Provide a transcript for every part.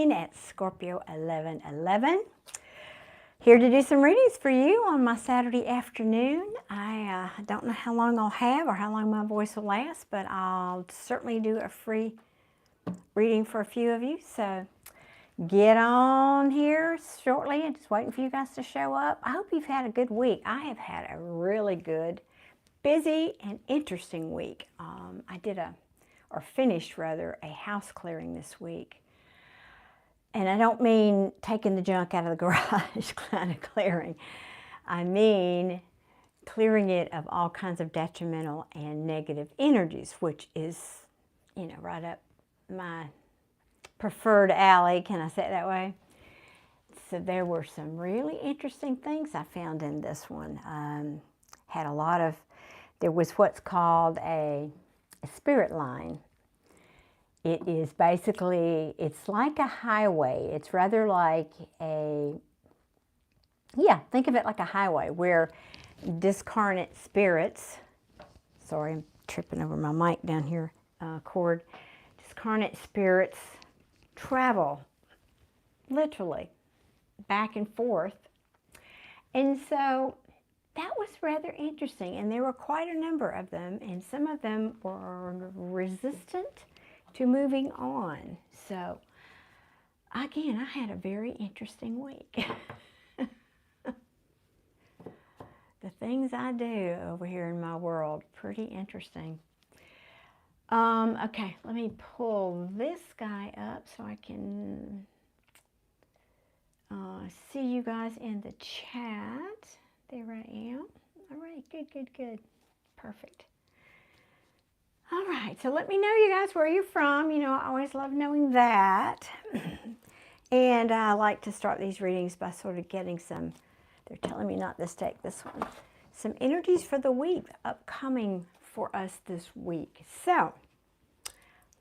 Christine at Scorpio 1111. Here to do some readings for you on my Saturday afternoon. I don't know how long I'll have or how long my voice will last, but I'll certainly do a free reading for a few of you. So get on here shortly and just waiting for you guys to show up. I hope you've had a good week. I have had a really good, busy, and interesting week. I did finished a house clearing this week. And I don't mean taking the junk out of the garage kind of clearing. I mean clearing it of all kinds of detrimental and negative energies, which is, right up my preferred alley. Can I say it that way? So there were some really interesting things I found in this one. There was what's called a spirit line. It is basically, it's like a highway. It's rather like think of it like a highway where discarnate spirits, sorry, I'm tripping over my mic down here, cord. Discarnate spirits travel, literally, back and forth. And so that was rather interesting. And there were quite a number of them, and some of them were resistant to moving on. So again, I had a very interesting week. The things I do over here in my world, pretty interesting. Okay, let me pull this guy up so I can see you guys in the chat. There I am. All right, good. Perfect. All right, so let me know, you guys, where you're from. I always love knowing that. And I like to start these readings by sort of getting some, they're telling me not to take this one, some energies for the week upcoming for us this week. So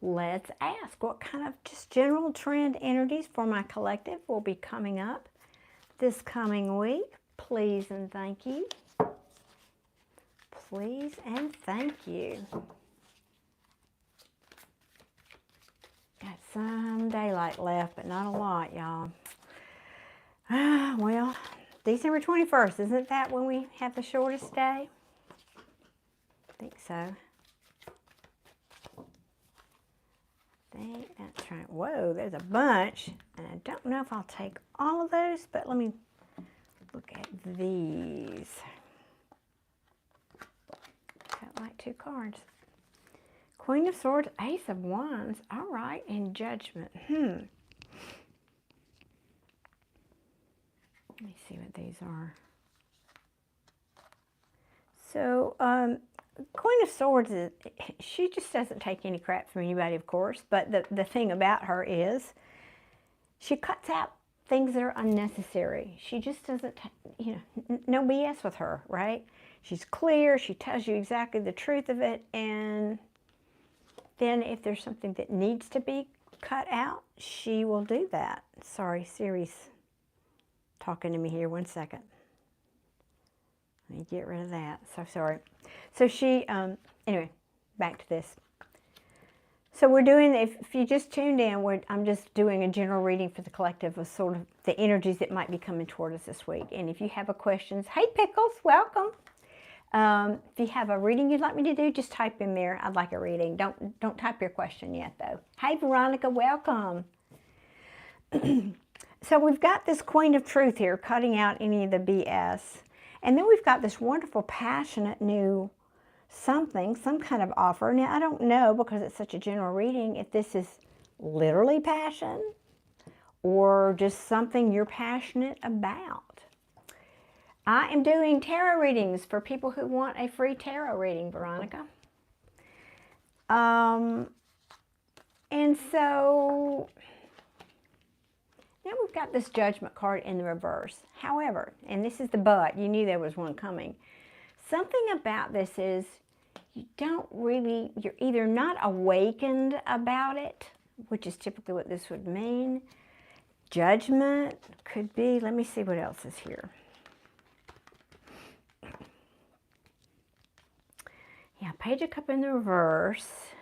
let's ask what kind of just general trend energies for my collective will be coming up this coming week. Please and thank you. Please and thank you. Got some daylight left, but not a lot, y'all. Well, December 21st, isn't that when we have the shortest day? I think so. I think that's right. Whoa, there's a bunch. And I don't know if I'll take all of those, but let me look at these. Got like two cards. Queen of Swords, Ace of Wands, all right, and Judgment. Let me see what these are. So, Queen of Swords, she just doesn't take any crap from anybody, of course, but the thing about her is she cuts out things that are unnecessary. She just doesn't, no BS with her, right? She's clear, she tells you exactly the truth of it, and then if there's something that needs to be cut out, she will do that. Sorry, Siri's talking to me here. 1 second. Let me get rid of that. So sorry. So she, anyway, back to this. So we're doing, if you just tuned in, I'm just doing a general reading for the collective of sort of the energies that might be coming toward us this week. And if you have a questions, hey Pickles, welcome. If you have a reading you'd like me to do, just type in there, I'd like a reading. Don't type your question yet, though. Hey, Veronica, welcome. So we've got this Queen of Truth here, cutting out any of the BS. And then we've got this wonderful, passionate new something, some kind of offer. Now, I don't know, because it's such a general reading, if this is literally passion or just something you're passionate about. I am doing tarot readings for people who want a free tarot reading, Veronica. And so now we've got this Judgment card in the reverse. However, and this is the but, you knew there was one coming. Something about this is you're either not awakened about it, which is typically what this would mean. Judgment could be, let me see what else is here. Yeah, Page of Cups in the reverse.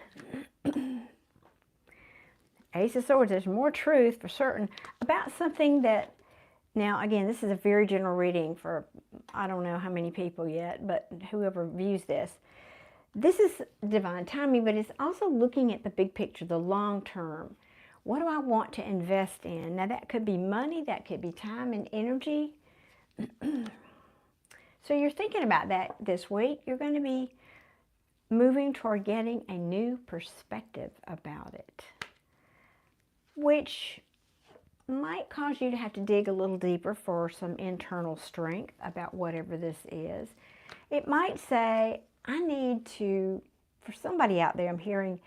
Ace of Swords, there's more truth for certain about something that, now again, this is a very general reading for I don't know how many people yet, but whoever views this. This is divine timing, but it's also looking at the big picture, the long term. What do I want to invest in? Now that could be money, that could be time and energy. So you're thinking about that this week. You're going to be moving toward getting a new perspective about it, which might cause you to have to dig a little deeper for some internal strength about whatever this is. It might say, I need to, for somebody out there I'm hearing,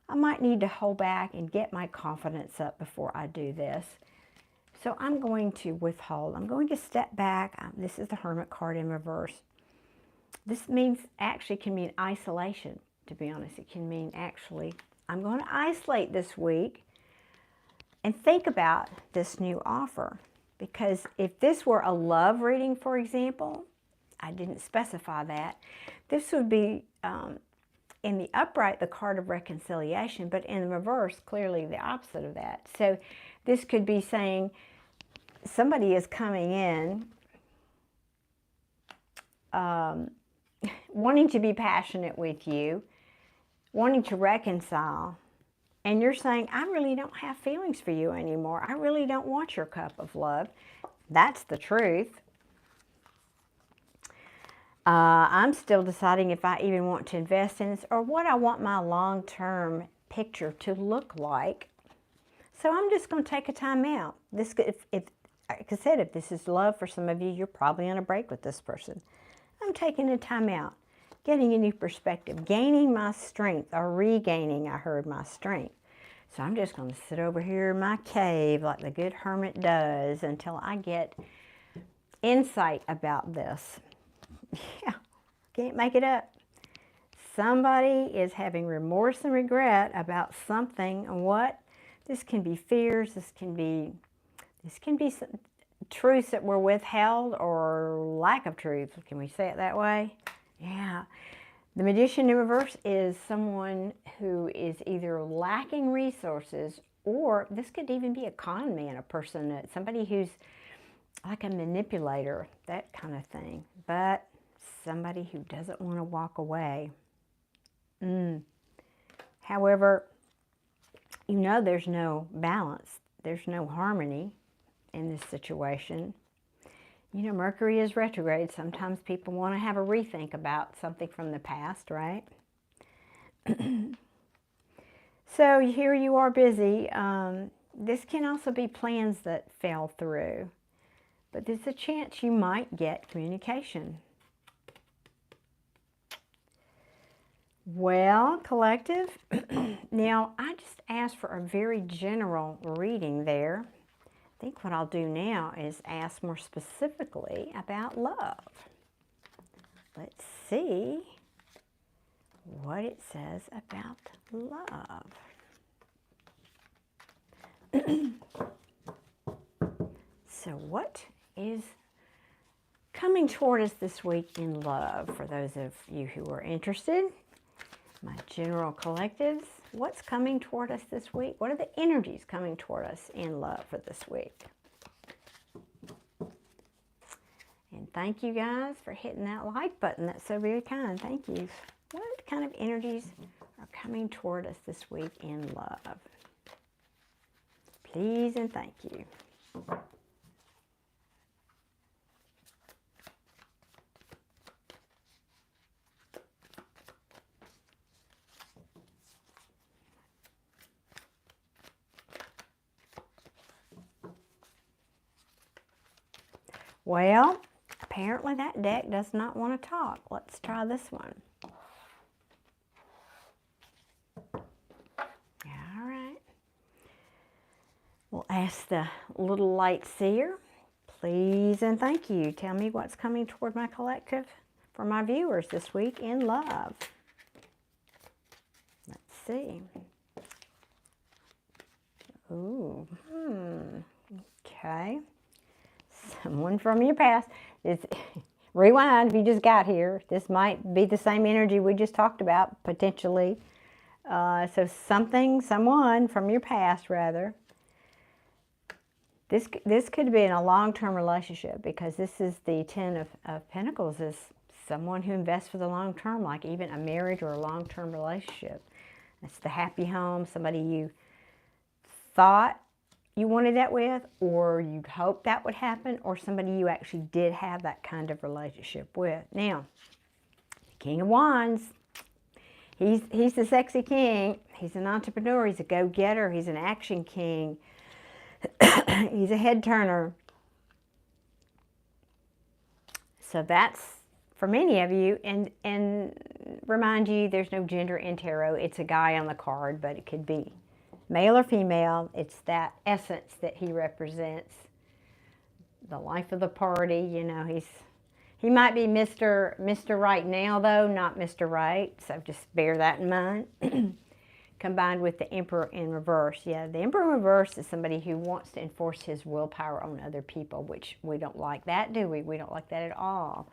I might need to hold back and get my confidence up before I do this. So I'm going to withhold. I'm going to step back. This is the Hermit card in reverse. This means, actually can mean isolation, to be honest. It can mean actually, I'm going to isolate this week and think about this new offer. Because if this were a love reading, for example, I didn't specify that. This would be, in the upright, the card of reconciliation, but in the reverse, clearly the opposite of that. So this could be saying somebody is coming in wanting to be passionate with you, wanting to reconcile, and you're saying, I really don't have feelings for you anymore. I really don't want your cup of love. That's the truth. I'm still deciding if I even want to invest in this or what I want my long-term picture to look like. So I'm just going to take a time out. This, if like I said, if this is love for some of you, you're probably on a break with this person. I'm taking a time out, getting a new perspective, gaining my strength, or regaining, I heard, my strength. So I'm just going to sit over here in my cave like the good hermit does until I get insight about this. Yeah, can't make it up. Somebody is having remorse and regret about something. And what? This can be fears. This can be some truths that were withheld or lack of truth. Can we say it that way? Yeah. The Magician in reverse is someone who is either lacking resources, or this could even be a con man, a person, somebody who's like a manipulator, that kind of thing. But somebody who doesn't want to walk away. However, you know there's no balance. There's no harmony in this situation. You know, Mercury is retrograde. Sometimes people want to have a rethink about something from the past, right? So here you are busy. This can also be plans that fell through. But there's a chance you might get communication. Well, collective, now I just asked for a very general reading there. I think what I'll do now is ask more specifically about love. Let's see what it says about love. So what is coming toward us this week in love for those of you who are interested? My general collectives, what's coming toward us this week? What are the energies coming toward us in love for this week? And thank you guys for hitting that like button. That's so very kind. Thank you. What kind of energies are coming toward us this week in love? Please and thank you. Well, apparently that deck does not want to talk. Let's try this one. All right. We'll ask the little light seer, please and thank you. Tell me what's coming toward my collective for my viewers this week in love. Let's see. Ooh, okay. Someone from your past. Rewind if you just got here. This might be the same energy we just talked about, potentially. So someone from your past, rather. This could be in a long-term relationship, because this is the Ten of Pentacles, is someone who invests for the long term, like even a marriage or a long-term relationship. It's the happy home, somebody you thought you wanted that with, or you'd hoped that would happen, or somebody you actually did have that kind of relationship with. Now, King of Wands, he's the sexy king. He's an entrepreneur. He's a go-getter. He's an action king. He's a head turner. So that's for many of you, and remind you, there's no gender in tarot. It's a guy on the card, but it could be male or female. It's that essence that he represents. The life of the party, you know, he might be Mr. Right now, though, not Mr. Right. So just bear that in mind. Combined with the Emperor in reverse. Yeah, the Emperor in reverse is somebody who wants to enforce his willpower on other people, which we don't like that, do we? We don't like that at all.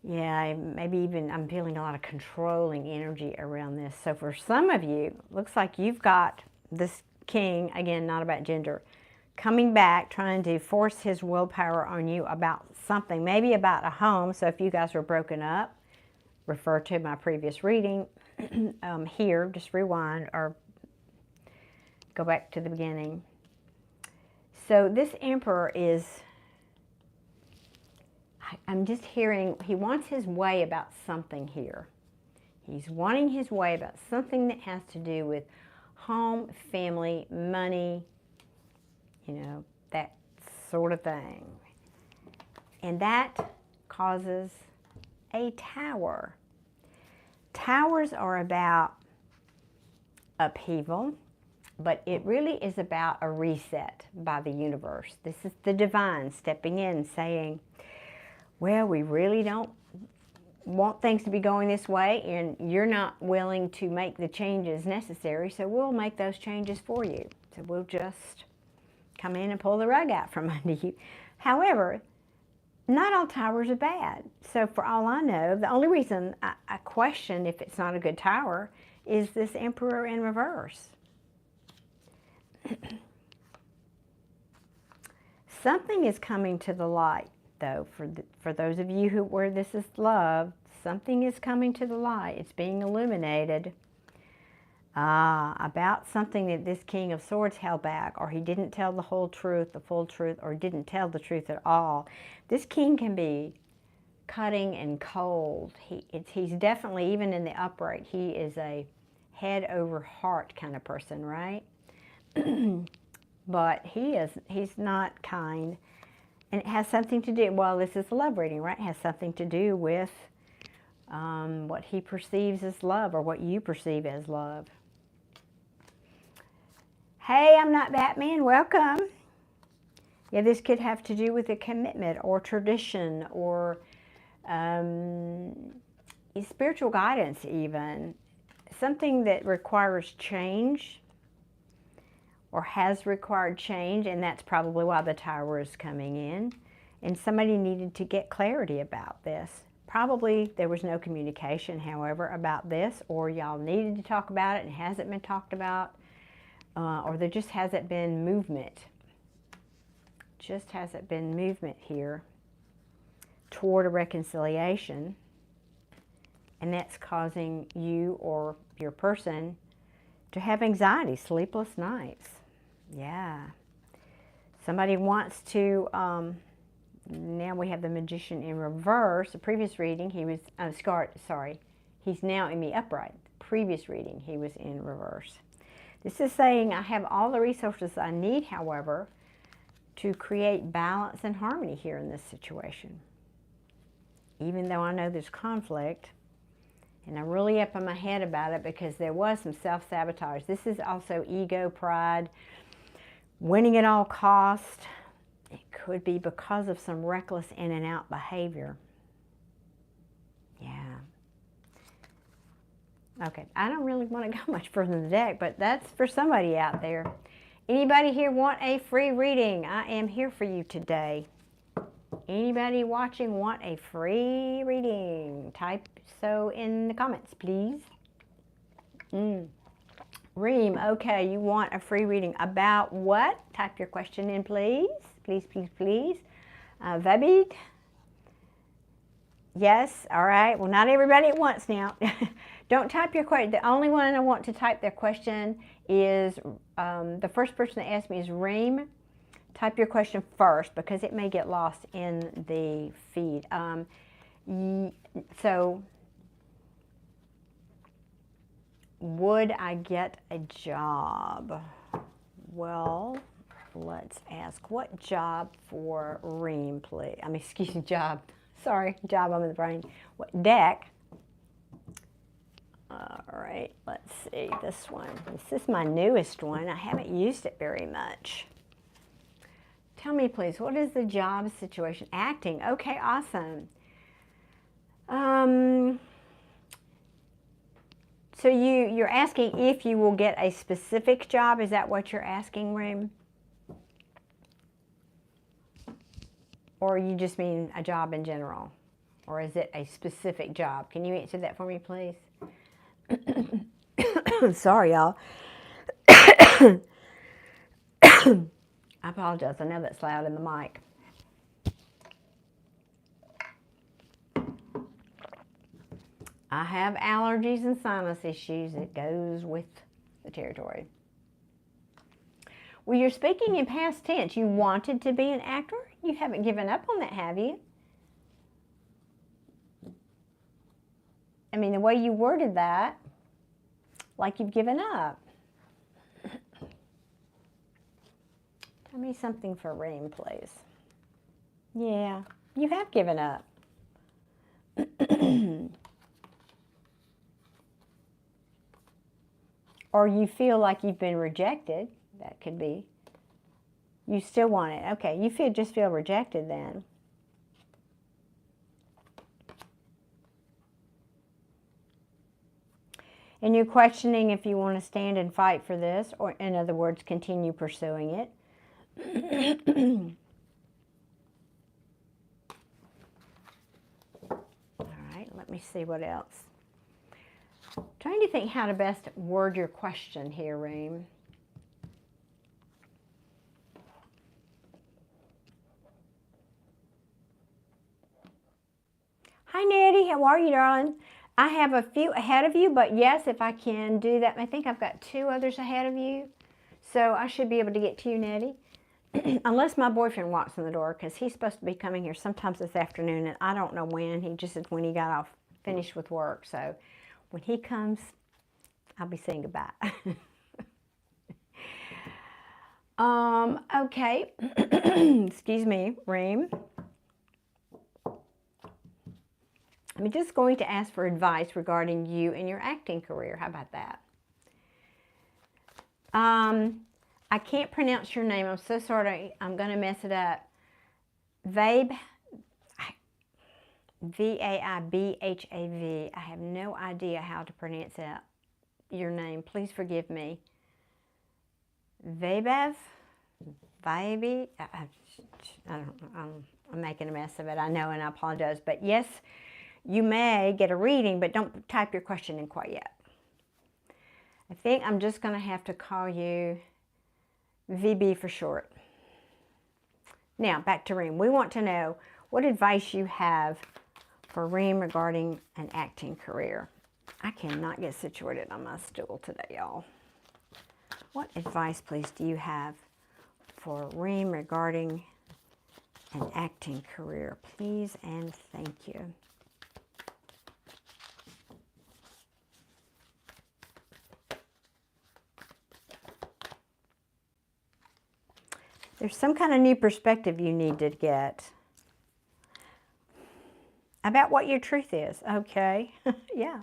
Yeah, maybe even I'm feeling a lot of controlling energy around this. So for some of you, looks like you've got this king, again, not about gender, coming back, trying to force his willpower on you about something, maybe about a home. So if you guys were broken up, refer to my previous reading here, just rewind or go back to the beginning. So this Emperor is, I'm just hearing, he wants his way about something here. He's wanting his way about something that has to do with home, family, money, you know, that sort of thing. And that causes a tower. Towers are about upheaval, but it really is about a reset by the universe. This is the divine stepping in, saying, well, we really don't want things to be going this way, and you're not willing to make the changes necessary, so we'll make those changes for you. So we'll just come in and pull the rug out from under you. However, not all towers are bad. So for all I know, the only reason I question if it's not a good tower is this Emperor in reverse. Something is coming to the light, though, for those of you where this is love. Something is coming to the light. It's being illuminated about something that this King of Swords held back, or he didn't tell the whole truth, the full truth, or didn't tell the truth at all. This king can be cutting and cold. He's definitely, even in the upright, he is a head over heart kind of person, right? But he's not kind. And it has something to do, well, this is a love reading, right? It has something to do with what he perceives as love, or what you perceive as love. Hey, I'm not Batman, welcome. Yeah, this could have to do with a commitment or tradition, or spiritual guidance even. Something that requires change, or has required change, and that's probably why the tower is coming in. And somebody needed to get clarity about this. Probably there was no communication, however, about this, or y'all needed to talk about it and it hasn't been talked about, or there just hasn't been movement. Just hasn't been movement here toward a reconciliation, and that's causing you or your person to have anxiety, sleepless nights. Yeah. Somebody wants to, now we have the Magician in reverse. The previous reading, he was, he's now in the upright. Previous reading, he was in reverse. This is saying, I have all the resources I need, however, to create balance and harmony here in this situation. Even though I know there's conflict, and I'm really up in my head about it because there was some self-sabotage. This is also ego, pride, winning at all cost. It could be because of some reckless in and out behavior. Yeah. Okay, I don't really want to go much further in the deck, but that's for somebody out there. Anybody here want a free reading? I am here for you today. Anybody watching want a free reading? Type so in the comments, please. Reem, okay, you want a free reading about what? Type your question in, please. Please, please, please. Vabid? Yes, all right. Well, not everybody at once now. Don't type your question. The only one I want to type their question is, the first person that asked me is Reem. Type your question first because it may get lost in the feed. So, would I get a job? Well, let's ask, what job for Reem, please? I mean, excuse me, job. Sorry, job, I'm in the brain. What deck? All right, let's see this one. This is my newest one. I haven't used it very much. Tell me, please, what is the job situation? Acting. Okay, awesome. So you're asking if you will get a specific job. Is that what you're asking, Reem? Or you just mean a job in general? Or is it a specific job? Can you answer that for me, please? Sorry, y'all. I apologize. I know that's loud in the mic. I have allergies and sinus issues. It goes with the territory. Well, you're speaking in past tense. You wanted to be an actor? You haven't given up on that, have you? I mean, the way you worded that, like you've given up. Tell me something for Reem, please. Yeah, you have given up. Or you feel like you've been rejected. That could be. You still want it. Okay, you just feel rejected then. And you're questioning if you want to stand and fight for this, or in other words, continue pursuing it. All right, let me see what else. Trying to think how to best word your question here, Reem. Hi, Nettie. How are you, darling? I have a few ahead of you, but yes, if I can do that, I think I've got 2 others ahead of you. So I should be able to get to you, Nettie. Unless my boyfriend walks in the door, because he's supposed to be coming here sometimes this afternoon, and I don't know when. He just said when he got off, finished with work. So when he comes, I'll be saying goodbye. Okay. Excuse me, Reem. I'm just going to ask for advice regarding you and your acting career. How about that? I can't pronounce your name. I'm so sorry. I'm going to mess it up. Vaibhav. V-A-I-B-H-A-V. I have no idea how to pronounce that. Your name. Please forgive me. Vaibhav? Vibey? I don't know. I'm making a mess of it. I know, and I apologize. But yes, you may get a reading, but don't type your question in quite yet. I think I'm just going to have to call you VB for short. Now, back to Reem. We want to know what advice you have for Reem regarding an acting career. I cannot get situated on my stool today, y'all. What advice, please, do you have for Reem regarding an acting career? Please and thank you. There's some kind of new perspective you need to get about what your truth is. Okay, yeah.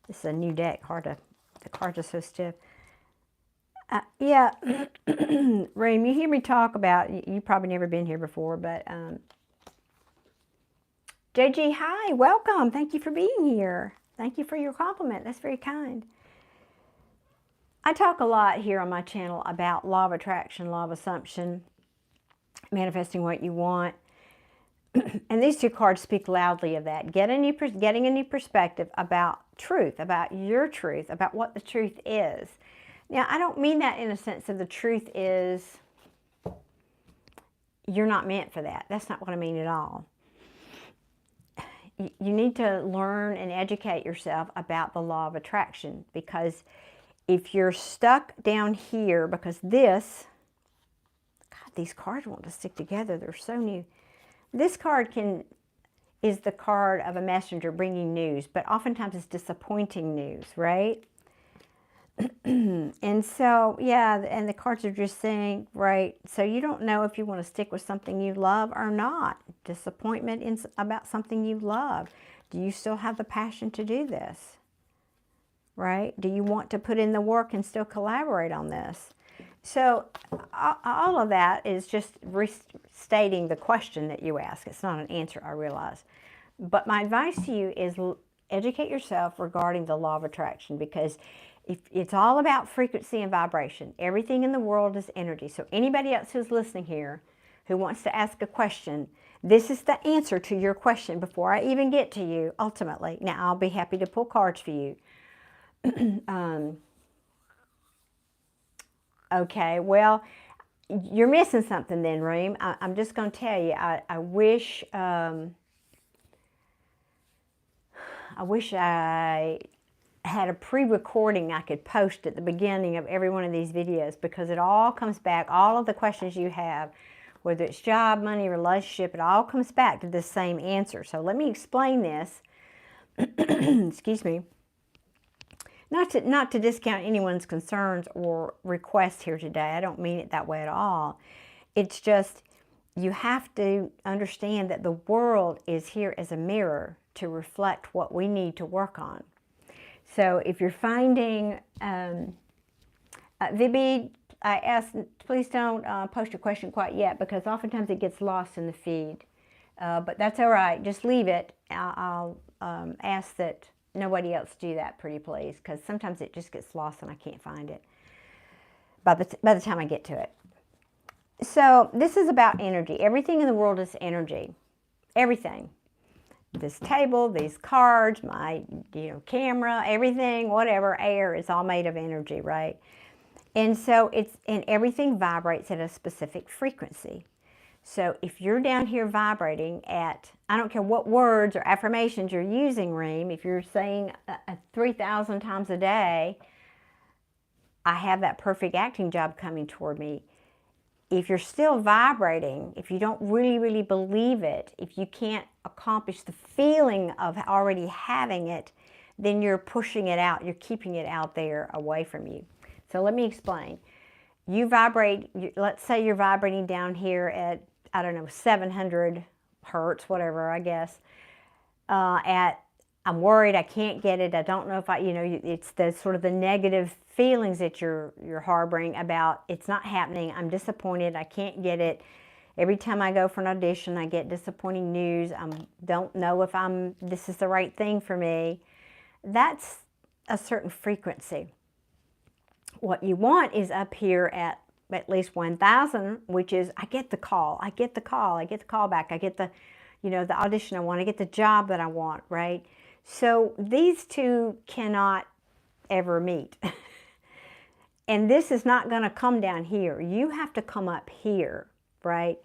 This is a new deck. The cards are so stiff. Yeah, Reem, you hear me talk about, you've probably never been here before, but JG, hi, welcome. Thank you for being here. Thank you for your compliment. That's very kind. I talk a lot here on my channel about law of attraction, law of assumption, manifesting what you want. And these two cards speak loudly of that. Getting a new perspective about truth, about your truth, about what the truth is. Now, I don't mean that in a sense of the truth is you're not meant for that. That's not what I mean at all. You need to learn and educate yourself about the law of attraction, because if you're stuck down here, because this, God, these cards want to stick together. They're so new. This card is the card of a messenger bringing news, but oftentimes it's disappointing news, right? And so, yeah, and the cards are just saying, right, so you don't know if you want to stick with something you love or not. Disappointment about something you love. Do you still have the passion to do this? Right? Do you want to put in the work and still collaborate on this? So all of that is just restating the question that you ask. It's not an answer, I realize. But my advice to you is educate yourself regarding the law of attraction, because if it's all about frequency and vibration. Everything in the world is energy. So anybody else who's listening here who wants to ask a question, this is the answer to your question before I even get to you, ultimately. Now, I'll be happy to pull cards for you. Okay, well, you're missing something then, Reem. I'm just going to tell you, I wish I had a pre-recording I could post at the beginning of every one of these videos, because it all comes back, all of the questions you have, whether it's job, money, relationship, it all comes back to the same answer. So let me explain this. Excuse me. Not to discount anyone's concerns or requests here today. I don't mean it that way at all. It's just you have to understand that the world is here as a mirror to reflect what we need to work on. So if you're finding, Vibi, I asked, please don't post your question quite yet, because oftentimes it gets lost in the feed. But that's all right. Just leave it. I'll ask that nobody else do that, pretty please, because sometimes it just gets lost and I can't find it by the time I get to it. So this is about energy. Everything in the world is energy. Everything. This table, these cards, my camera, everything, whatever, air, is all made of energy, right? And so everything vibrates at a specific frequency. So if you're down here vibrating at, I don't care what words or affirmations you're using, Reem, if you're saying 3,000 times a day, I have that perfect acting job coming toward me. If you're still vibrating, if you don't really, really believe it, if you can't accomplish the feeling of already having it, then you're pushing it out. You're keeping it out there away from you. So let me explain. You vibrate, let's say you're vibrating down here at, I don't know, 700 hertz, whatever, I guess. I'm worried, I can't get it, I don't know if it's the sort of the negative feelings that you're harboring about it's not happening, I'm disappointed, I can't get it. Every time I go for an audition, I get disappointing news. I don't know if this is the right thing for me. That's a certain frequency. What you want is up here at least 1,000, which is I get the call, I get the call, I get the call back, I get the, the audition I want, I get the job that I want, right? So these two cannot ever meet. And this is not going to come down here. You have to come up here, right?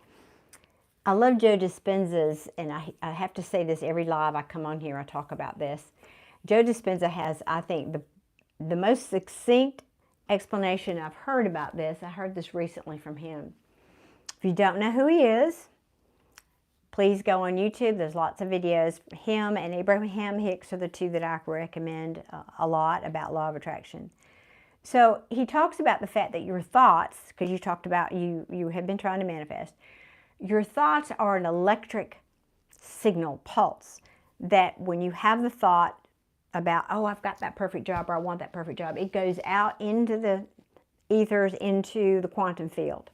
I love Joe Dispenza's, and I have to say this every live I come on here, I talk about this. Joe Dispenza has, I think, the most succinct explanation I've heard about this. I heard this recently from him. If you don't know who he is, please go on YouTube. There's lots of videos. Him and Abraham Hicks are the two that I recommend a lot about law of attraction. So he talks about the fact that your thoughts, because you talked about you have been trying to manifest, your thoughts are an electric signal pulse that when you have the thought about, oh, I've got that perfect job, or I want that perfect job, it goes out into the ethers, into the quantum field.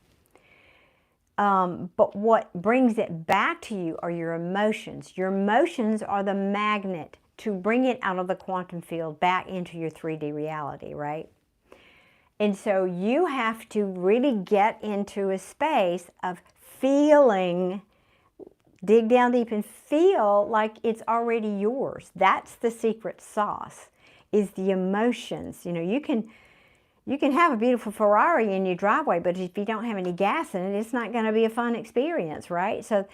But what brings it back to you are your emotions. Your emotions are the magnet to bring it out of the quantum field back into your 3D reality, right? And so you have to really get into a space of feeling Dig down deep and feel like it's already yours. That's the secret sauce, is the emotions. You know, you can have a beautiful Ferrari in your driveway, but if you don't have any gas in it, it's not going to be a fun experience, right? So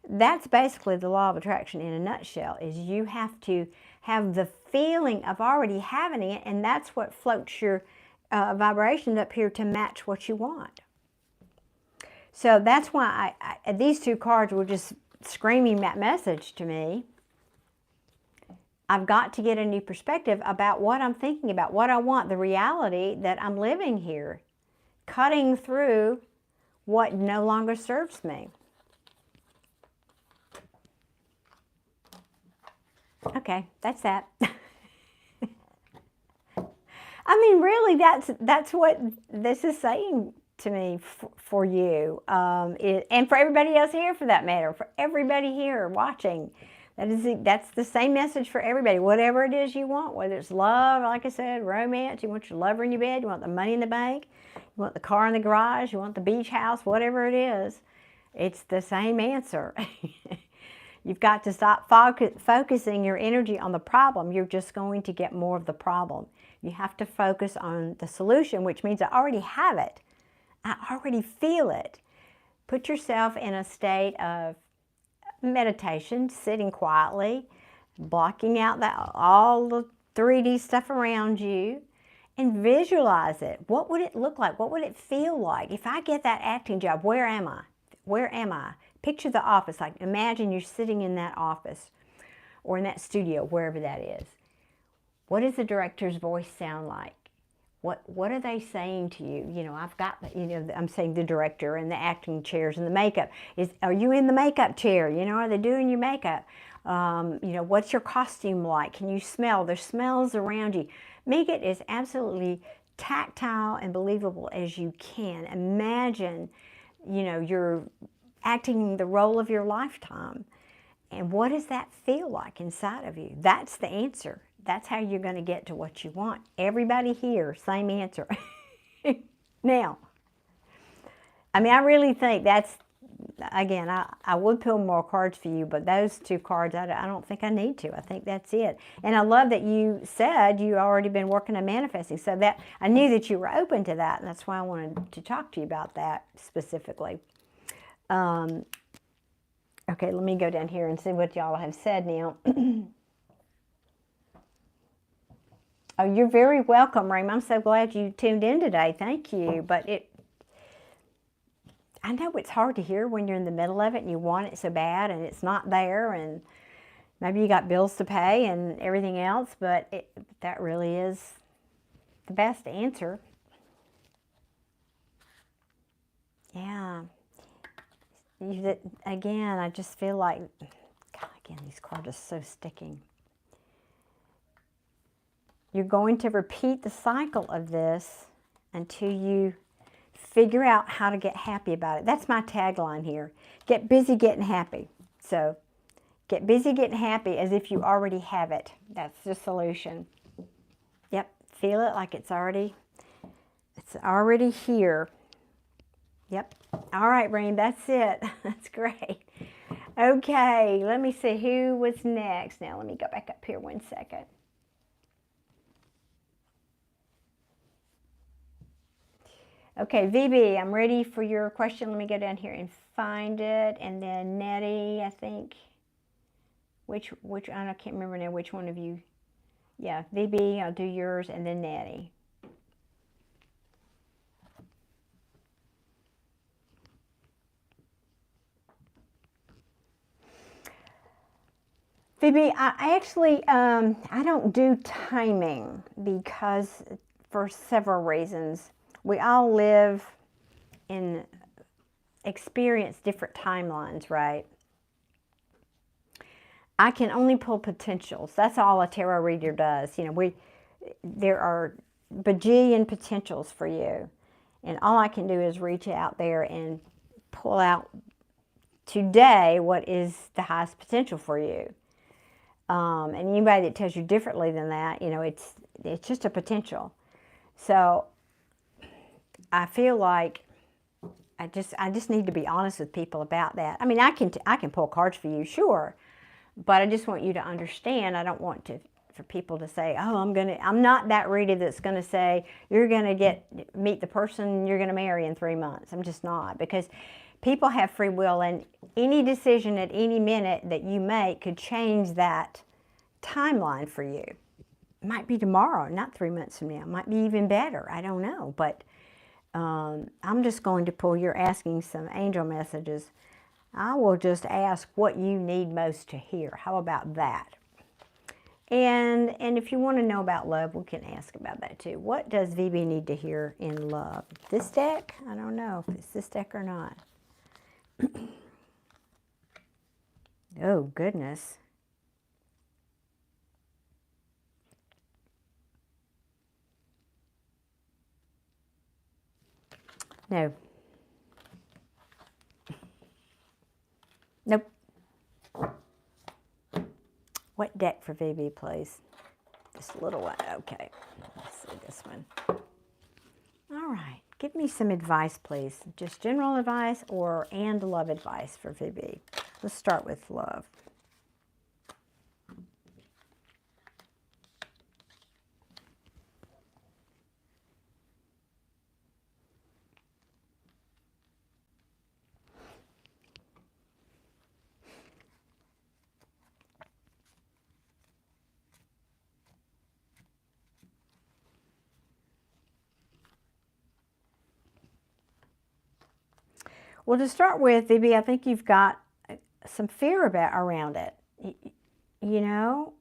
that's basically the law of attraction in a nutshell, is you have to have the feeling of already having it, and that's what floats your vibration up here to match what you want. So that's why these two cards were just screaming that message to me. I've got to get a new perspective about what I'm thinking about, what I want, the reality that I'm living here, cutting through what no longer serves me. Okay, that's that. I mean, really, that's what this is saying to me for you, and for everybody else here, for that matter, for everybody here watching. That's the same message for everybody. Whatever it is you want, whether it's love, like I said, romance, you want your lover in your bed, you want the money in the bank, you want the car in the garage, you want the beach house, whatever it is, it's the same answer. You've got to stop focusing your energy on the problem. You're just going to get more of the problem. You have to focus on the solution, which means I already have it. I already feel it. Put yourself in a state of meditation, sitting quietly, blocking out all the 3D stuff around you, and visualize it. What would it look like? What would it feel like? If I get that acting job, where am I? Where am I? Picture the office. Like, imagine you're sitting in that office or in that studio, wherever that is. What does the director's voice sound like? What are they saying to you? You know, I've got, you know, I'm saying the director and the acting chairs and the makeup. Are you in the makeup chair? You know, are they doing your makeup? You know, what's your costume like? Can you smell? There's smells around you. Make it as absolutely tactile and believable as you can. Imagine, you know, you're acting the role of your lifetime. And what does that feel like inside of you? That's the answer. That's how you're going to get to what you want. Everybody here, same answer. Now, I mean, I really think that's, again, I would pull more cards for you, but those two cards, I don't think I need to. I think that's it. And I love that you said you already been working on manifesting. So that I knew that you were open to that, and that's why I wanted to talk to you about that specifically. Okay, let me go down here and see what y'all have said now. Oh, you're very welcome, Raymond. I'm so glad you tuned in today. Thank you. But I know it's hard to hear when you're in the middle of it and you want it so bad and it's not there, and maybe you got bills to pay and everything else, but that really is the best answer. Yeah. Again, I just feel like, God, again, these cards are so sticking. You're going to repeat the cycle of this until you figure out how to get happy about it. That's my tagline here. Get busy getting happy. So get busy getting happy as if you already have it. That's the solution. Yep, feel it like it's already here. Yep. All right, Rain, that's it. That's great. Okay, let me see who was next. Now, let me go back up here 1 second. Okay, VB, I'm ready for your question. Let me go down here and find it. And then Nettie, I think. Which I can't remember now which one of you. Yeah, VB, I'll do yours, and then Nettie. VB, I actually, I don't do timing because for several reasons. We all live and experience different timelines, right? I can only pull potentials. That's all a tarot reader does. You know, there are bajillion potentials for you. And all I can do is reach out there and pull out today what is the highest potential for you. And anybody that tells you differently than that, you know, it's just a potential. So I feel like I just need to be honest with people about that. I mean, I can pull cards for you, sure, but I just want you to understand. I don't want for people to say, oh, I'm not that reader that's going to say you're going to meet the person you're going to marry in 3 months. I'm just not, because people have free will, and any decision at any minute that you make could change that timeline for you. It might be tomorrow, not 3 months from now. It might be even better. I don't know, but I'm just going to pull. You're asking some angel messages. I will just ask what you need most to hear. How about that? And if you want to know about love, we can ask about that too. What does VB need to hear in love? This deck? I don't know if it's this deck or not. Oh, goodness. No. Nope. What deck for VB, please? This little one. Okay. Let's see this one. All right. Give me some advice, please. Just general advice and love advice for VB. Let's start with love. Well, to start with, VB, I think you've got some fear around it. You know,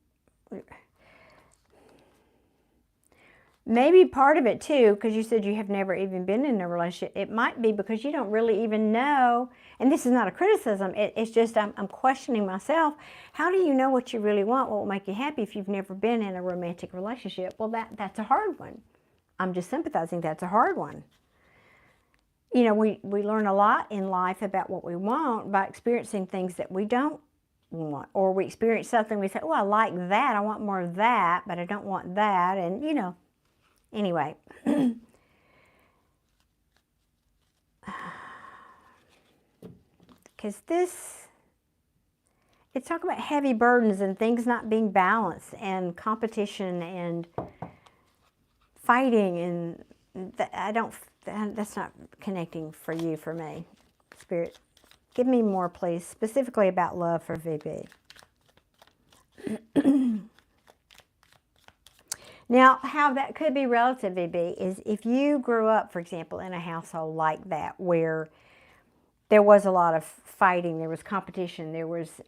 maybe part of it too, because you said you have never even been in a relationship. It might be because you don't really even know, and this is not a criticism, it's just I'm questioning myself. How do you know what you really want, what will make you happy if you've never been in a romantic relationship? Well, that's a hard one. I'm just sympathizing. That's a hard one. You know, we learn a lot in life about what we want by experiencing things that we don't want. Or we experience something, we say, oh, I like that, I want more of that, but I don't want that. And, you know, anyway. Because it's talking about heavy burdens and things not being balanced and competition and fighting, and that's not connecting for you, for me. Spirit, give me more, please, specifically about love for VB. Now, how that could be relative, VB, is if you grew up, for example, in a household like that, where there was a lot of fighting, there was competition, there was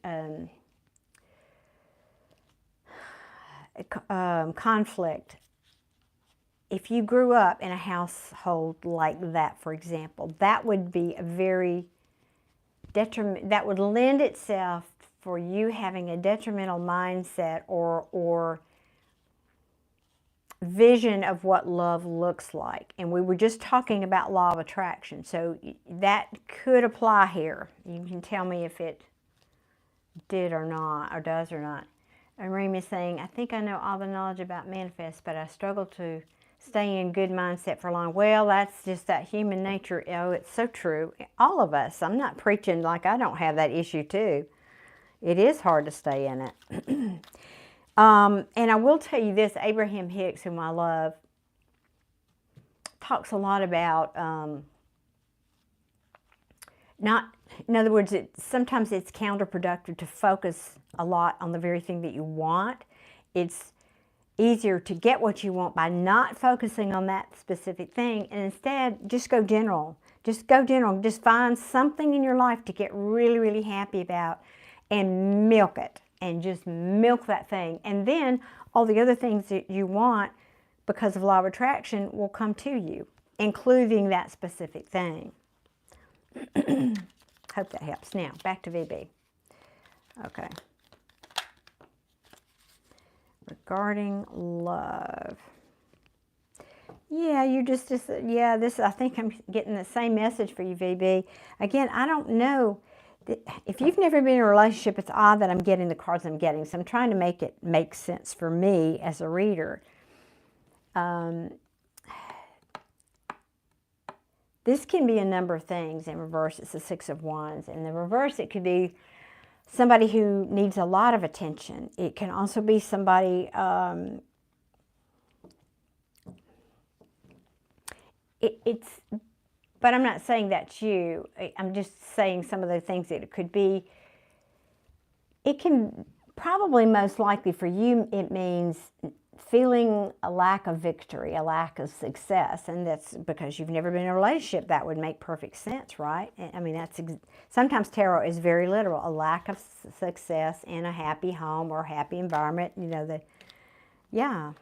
conflict. If you grew up in a household like that, for example, that would be a very that would lend itself for you having a detrimental mindset or vision of what love looks like. And we were just talking about law of attraction, so that could apply here. You can tell me if it did or not, or does or not. And Remy is saying, I think I know all the knowledge about manifest, but I struggle to stay in good mindset for long. Well, that's just that human nature. Oh, it's so true. All of us. I'm not preaching like I don't have that issue too. It is hard to stay in it. And I will tell you this, Abraham Hicks, whom I love, talks a lot about in other words, sometimes it's counterproductive to focus a lot on the very thing that you want. It's easier to get what you want by not focusing on that specific thing, and instead just go general. Just go general. Just find something in your life to get really, really happy about and milk it, and just milk that thing. And then all the other things that you want because of law of attraction will come to you, including that specific thing. Hope that helps. Now, back to VB. Okay. Regarding love. Yeah, I think I'm getting the same message for you, VB. Again, I don't know. If you've never been in a relationship, it's odd that I'm getting the cards I'm getting. So I'm trying to make it make sense for me as a reader. This can be a number of things. In reverse, it's the Six of Wands. In the reverse, it could be somebody who needs a lot of attention. It can also be somebody, but I'm not saying that's you. I'm just saying some of the things that it could be. It can probably, most likely for you, it means feeling a lack of victory, a lack of success, and that's because you've never been in a relationship. That would make perfect sense, right? I mean, sometimes tarot is very literal, a lack of success in a happy home or happy environment. You know, yeah.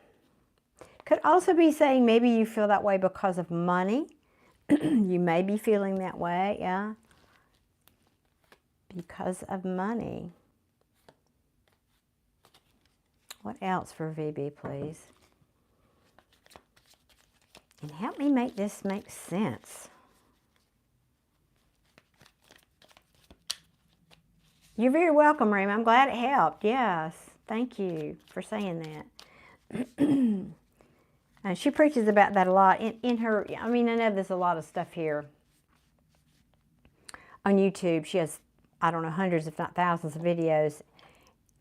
Could also be saying maybe you feel that way because of money. You may be feeling that way, yeah, because of money. What else for VB, please? And help me make this make sense. You're very welcome, Reem. I'm glad it helped. Yes, thank you for saying that. She preaches about that a lot in her. I mean, I know there's a lot of stuff here on YouTube. She has, I don't know, hundreds if not thousands of videos,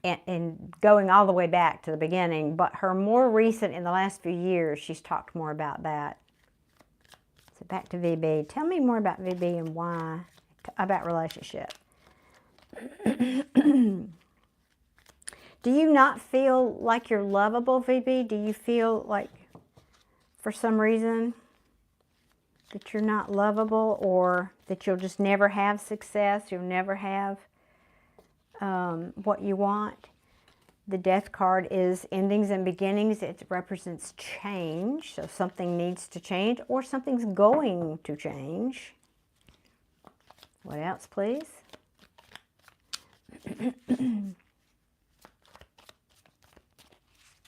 and going all the way back to the beginning. But her more recent, in the last few years, she's talked more about that. So back to VB. Tell me more about VB and why, about relationship. Do you not feel like you're lovable, VB? Do you feel like, for some reason, that you're not lovable, or that you'll just never have success, you'll never have what you want? The Death card is endings and beginnings. It represents change, so something needs to change, or something's going to change. What else, please?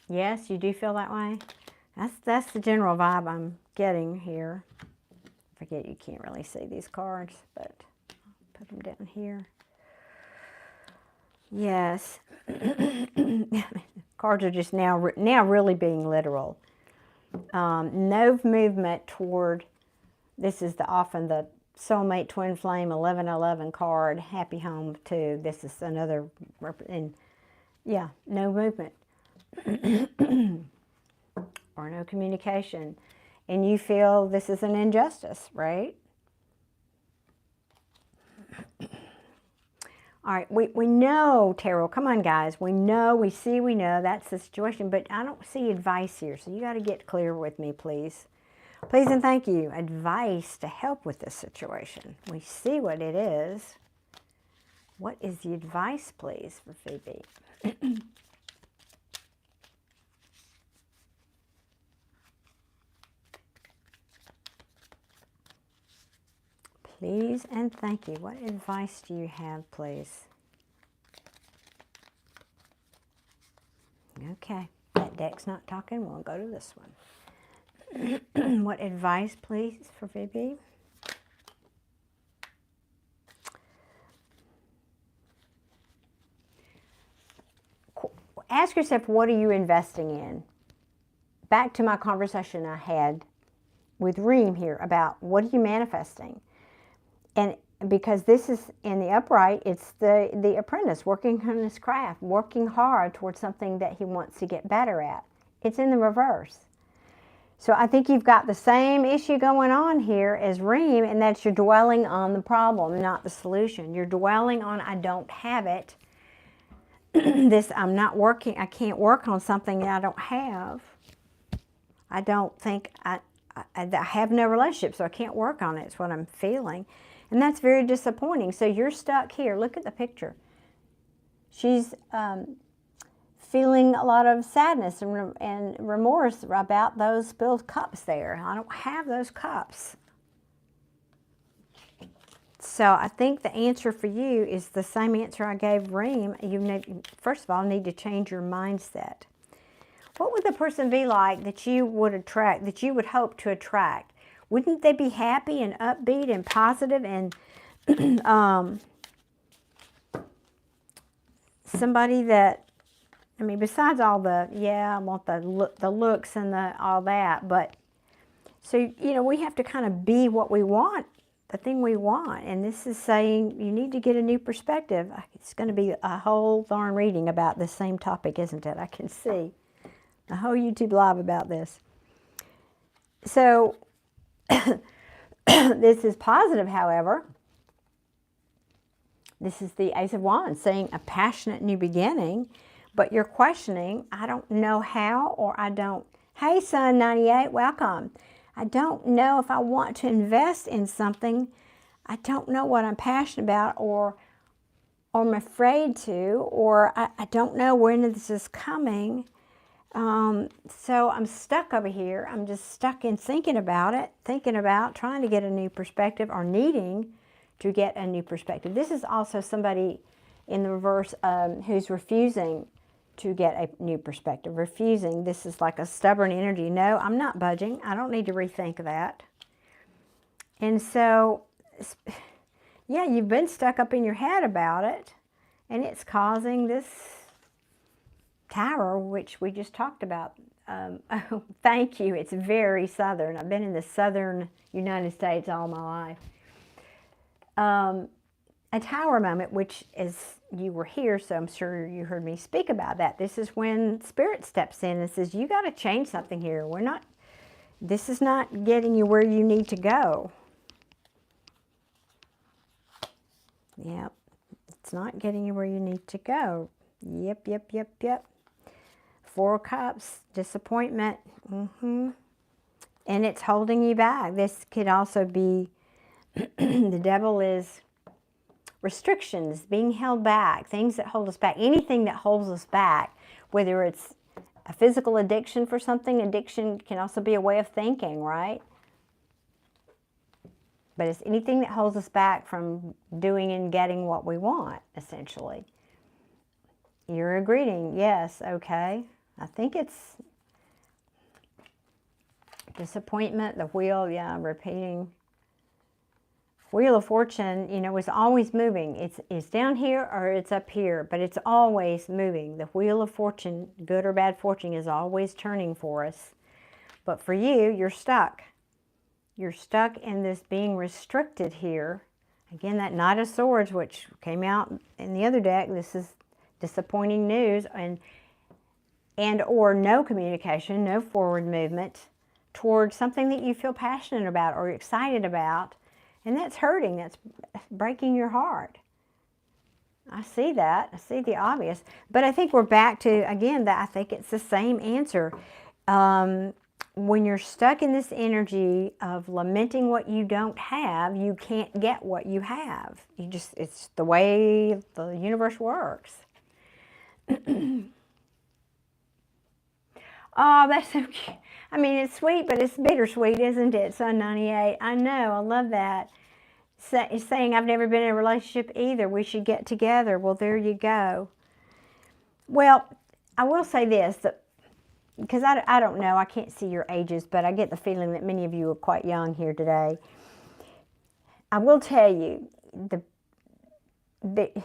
Yes, you do feel that way? That's the general vibe I'm getting here. Forget you can't really see these cards, but I'll put them down here. Yes. Cards are just now really being literal. No movement toward, this is often the soulmate twin flame 1111 card, happy home too. This is another, and yeah, no movement. Or no communication. And you feel this is an injustice, right? All right, we know, Tarot, come on, guys. We know, we see, we know that's the situation, but I don't see advice here, so you got to get clear with me, please. Please and thank you. Advice to help with this situation. We see what it is. What is the advice, please, for Phoebe? Please and thank you. What advice do you have, please? Okay, that deck's not talking. We'll go to this one. What advice, please, for Phoebe? Ask yourself, what are you investing in? Back to my conversation I had with Reem here about what are you manifesting? And because this is in the upright, it's the apprentice working on his craft, working hard towards something that he wants to get better at. It's in the reverse. So I think you've got the same issue going on here as Reem, and that's you're dwelling on the problem, not the solution. You're dwelling on, I don't have it. I'm not working, I can't work on something that I don't have. I don't think, I have no relationship, so I can't work on it. It's what I'm feeling. And that's very disappointing. So you're stuck here. Look at the picture. She's feeling a lot of sadness and remorse about those spilled cups there. I don't have those cups. So I think the answer for you is the same answer I gave Reem. You first of all need to change your mindset. What would the person be like that you would attract, that you would hope to attract? Wouldn't they be happy and upbeat and positive and somebody that, I mean, besides all the, yeah, I want the looks and all that, but So, you know, we have to kind of be what we want, the thing we want. And this is saying you need to get a new perspective. It's going to be a whole darn reading about this same topic, isn't it? I can see a whole YouTube live about this. So, this is positive, however. This is the Ace of Wands saying a passionate new beginning, but you're questioning, I don't know how, or I don't, hey Sun 98, welcome. I don't know if I want to invest in something. I don't know what I'm passionate about, or I'm afraid to, or I don't know when this is coming. So I'm stuck over here. I'm just stuck in thinking about trying to get a new perspective, or needing to get a new perspective. This is also somebody in the reverse who's refusing to get a new perspective. Refusing. This is like a stubborn energy. No, I'm not budging. I don't need to rethink that. And so, yeah, you've been stuck up in your head about it, and it's causing this Tower, which we just talked about. Oh, thank you. It's very southern. I've been in the southern United States all my life. A Tower moment, which is, you were here, so I'm sure you heard me speak about that. This is when Spirit steps in and says, you got to change something here. This is not getting you where you need to go. Yep, it's not getting you where you need to go. Yep. Four of Cups, disappointment. And it's holding you back. This could also be, the Devil is restrictions, being held back, things that hold us back, anything that holds us back, whether it's a physical addiction for something. Addiction can also be a way of thinking, right? But it's anything that holds us back from doing and getting what we want, essentially. You're a greeting, yes, okay. I think it's disappointment, the wheel, yeah, repeating. Wheel of Fortune, you know, is always moving. It's down here or it's up here, but it's always moving. The Wheel of Fortune, good or bad fortune, is always turning for us. But for you, you're stuck. You're stuck in this being restricted here. Again, that Knight of Swords, which came out in the other deck, this is disappointing news, and or no communication, no forward movement towards something that you feel passionate about or excited about. And that's hurting, that's breaking your heart. I see that, I see the obvious. But I think we're back to, again, I think it's the same answer. When you're stuck in this energy of lamenting what you don't have, you can't get what you have. It's the way the universe works. Oh, that's so cute. I mean, it's sweet, but it's bittersweet, isn't it, Sun 98? I know, I love that. It's saying, I've never been in a relationship either. We should get together. Well, there you go. Well, I will say this, because I don't know, I can't see your ages, but I get the feeling that many of you are quite young here today. I will tell you,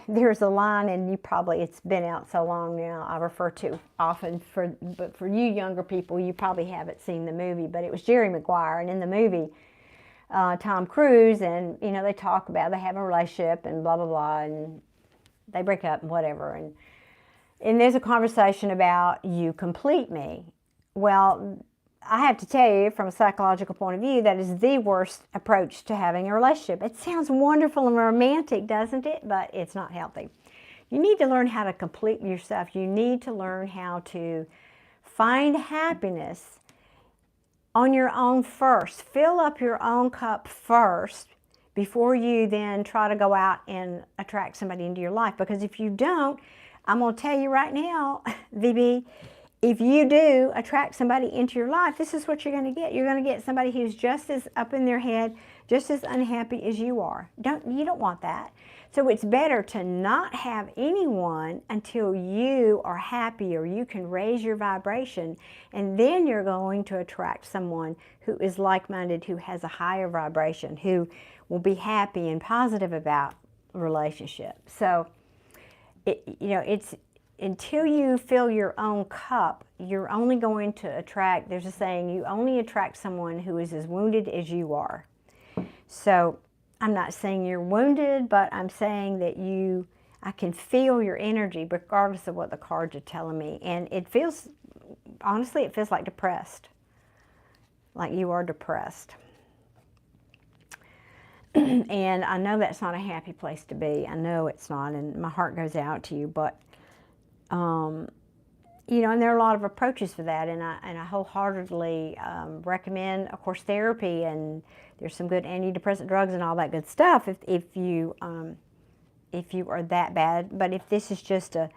there's a line, and it's been out so long now, I refer to often, but for you younger people, you probably haven't seen the movie, but it was Jerry Maguire, and in the movie, Tom Cruise, and, you know, they talk about, they have a relationship, and blah, blah, blah, and they break up, and whatever, and there's a conversation about, you complete me. Well, I have to tell you, from a psychological point of view, that is the worst approach to having a relationship. It sounds wonderful and romantic, doesn't it? But it's not healthy. You need to learn how to complete yourself. You need to learn how to find happiness on your own first. Fill up your own cup first before you then try to go out and attract somebody into your life. Because if you don't, I'm going to tell you right now, VB, if you do attract somebody into your life, this is what you're going to get. You're going to get somebody who's just as up in their head, just as unhappy as you are. You don't want that. So it's better to not have anyone until you are happy, or you can raise your vibration, and then you're going to attract someone who is like-minded, who has a higher vibration, who will be happy and positive about the relationship. So, until you fill your own cup, you're only going to attract, there's a saying, you only attract someone who is as wounded as you are. So I'm not saying you're wounded, but I'm saying that I can feel your energy regardless of what the cards are telling me. And it feels, honestly, it feels like depressed. Like you are depressed. And I know that's not a happy place to be. I know it's not, and my heart goes out to you. But, you know, and there are a lot of approaches for that, and I wholeheartedly recommend, of course, therapy, and there's some good antidepressant drugs and all that good stuff if you are that bad. But if this is just a,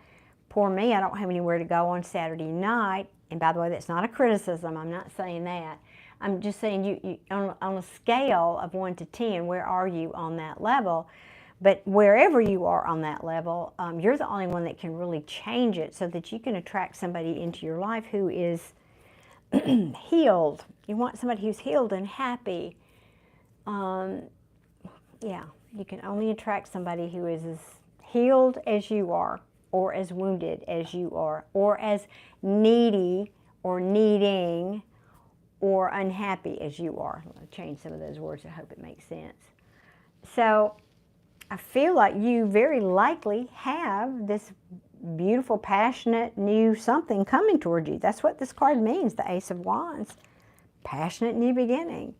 poor me, I don't have anywhere to go on Saturday night, and by the way, that's not a criticism, I'm not saying that. I'm just saying you on a scale of 1 to 10, where are you on that level? But wherever you are on that level, you're the only one that can really change it so that you can attract somebody into your life who is healed. You want somebody who's healed and happy. Yeah, you can only attract somebody who is as healed as you are, or as wounded as you are, or as needy or needing or unhappy as you are. I'll change some of those words. I hope it makes sense. So I feel like you very likely have this beautiful, passionate, new something coming toward you. That's what this card means, the Ace of Wands. Passionate new beginning.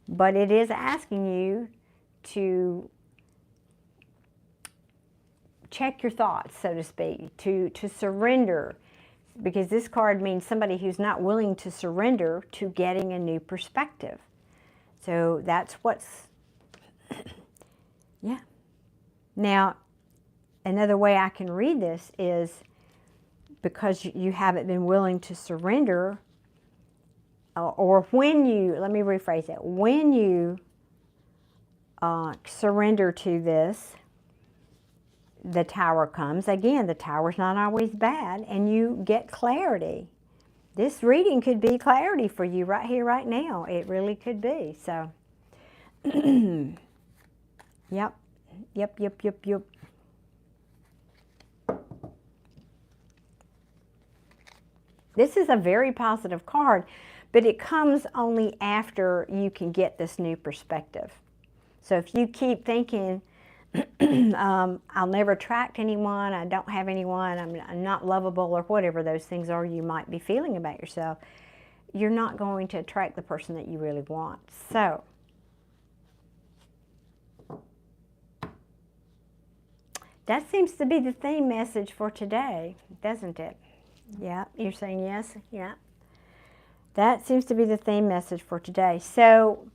But it is asking you to check your thoughts, so to speak, to surrender. Because this card means somebody who's not willing to surrender to getting a new perspective. So that's what's, yeah. Now, another way I can read this is because you haven't been willing to surrender, or when you, let me rephrase that, when you surrender to this, the Tower comes. Again, the Tower's not always bad, and you get clarity. This reading could be clarity for you right here, right now. It really could be. So, yep. This is a very positive card, but it comes only after you can get this new perspective. So if you keep thinking, I'll never attract anyone, I don't have anyone, I'm not lovable, or whatever those things are you might be feeling about yourself, you're not going to attract the person that you really want. So, that seems to be the theme message for today, doesn't it? Yeah, you're saying yes? Yeah. That seems to be the theme message for today. So,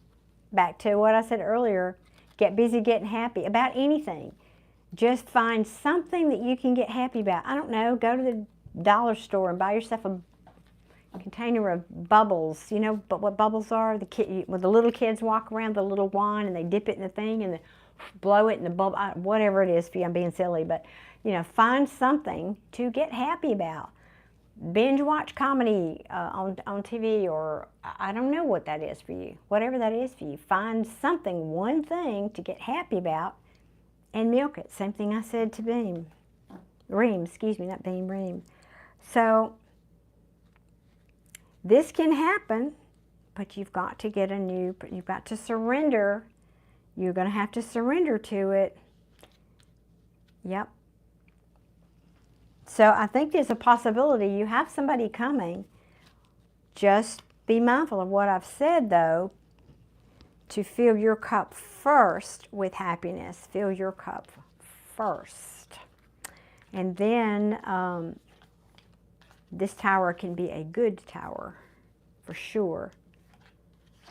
back to what I said earlier, get busy getting happy about anything. Just find something that you can get happy about. I don't know, go to the dollar store and buy yourself a container of bubbles. You know but what bubbles are? When the little kids walk around, the little wine, and they dip it in the thing and they blow it in the bubble, whatever it is for you. I'm being silly, but you know, find something to get happy about. Binge watch comedy on TV, or I don't know what that is for you. Whatever that is for you, find something, one thing to get happy about, and milk it. Same thing I said to Reem, excuse me, not Beam, Reem. So this can happen, but you've got to get you've got to surrender. You're going to have to surrender to it. Yep. So I think there's a possibility you have somebody coming. Just be mindful of what I've said, though, to fill your cup first with happiness. Fill your cup first. And then this tower can be a good tower, for sure.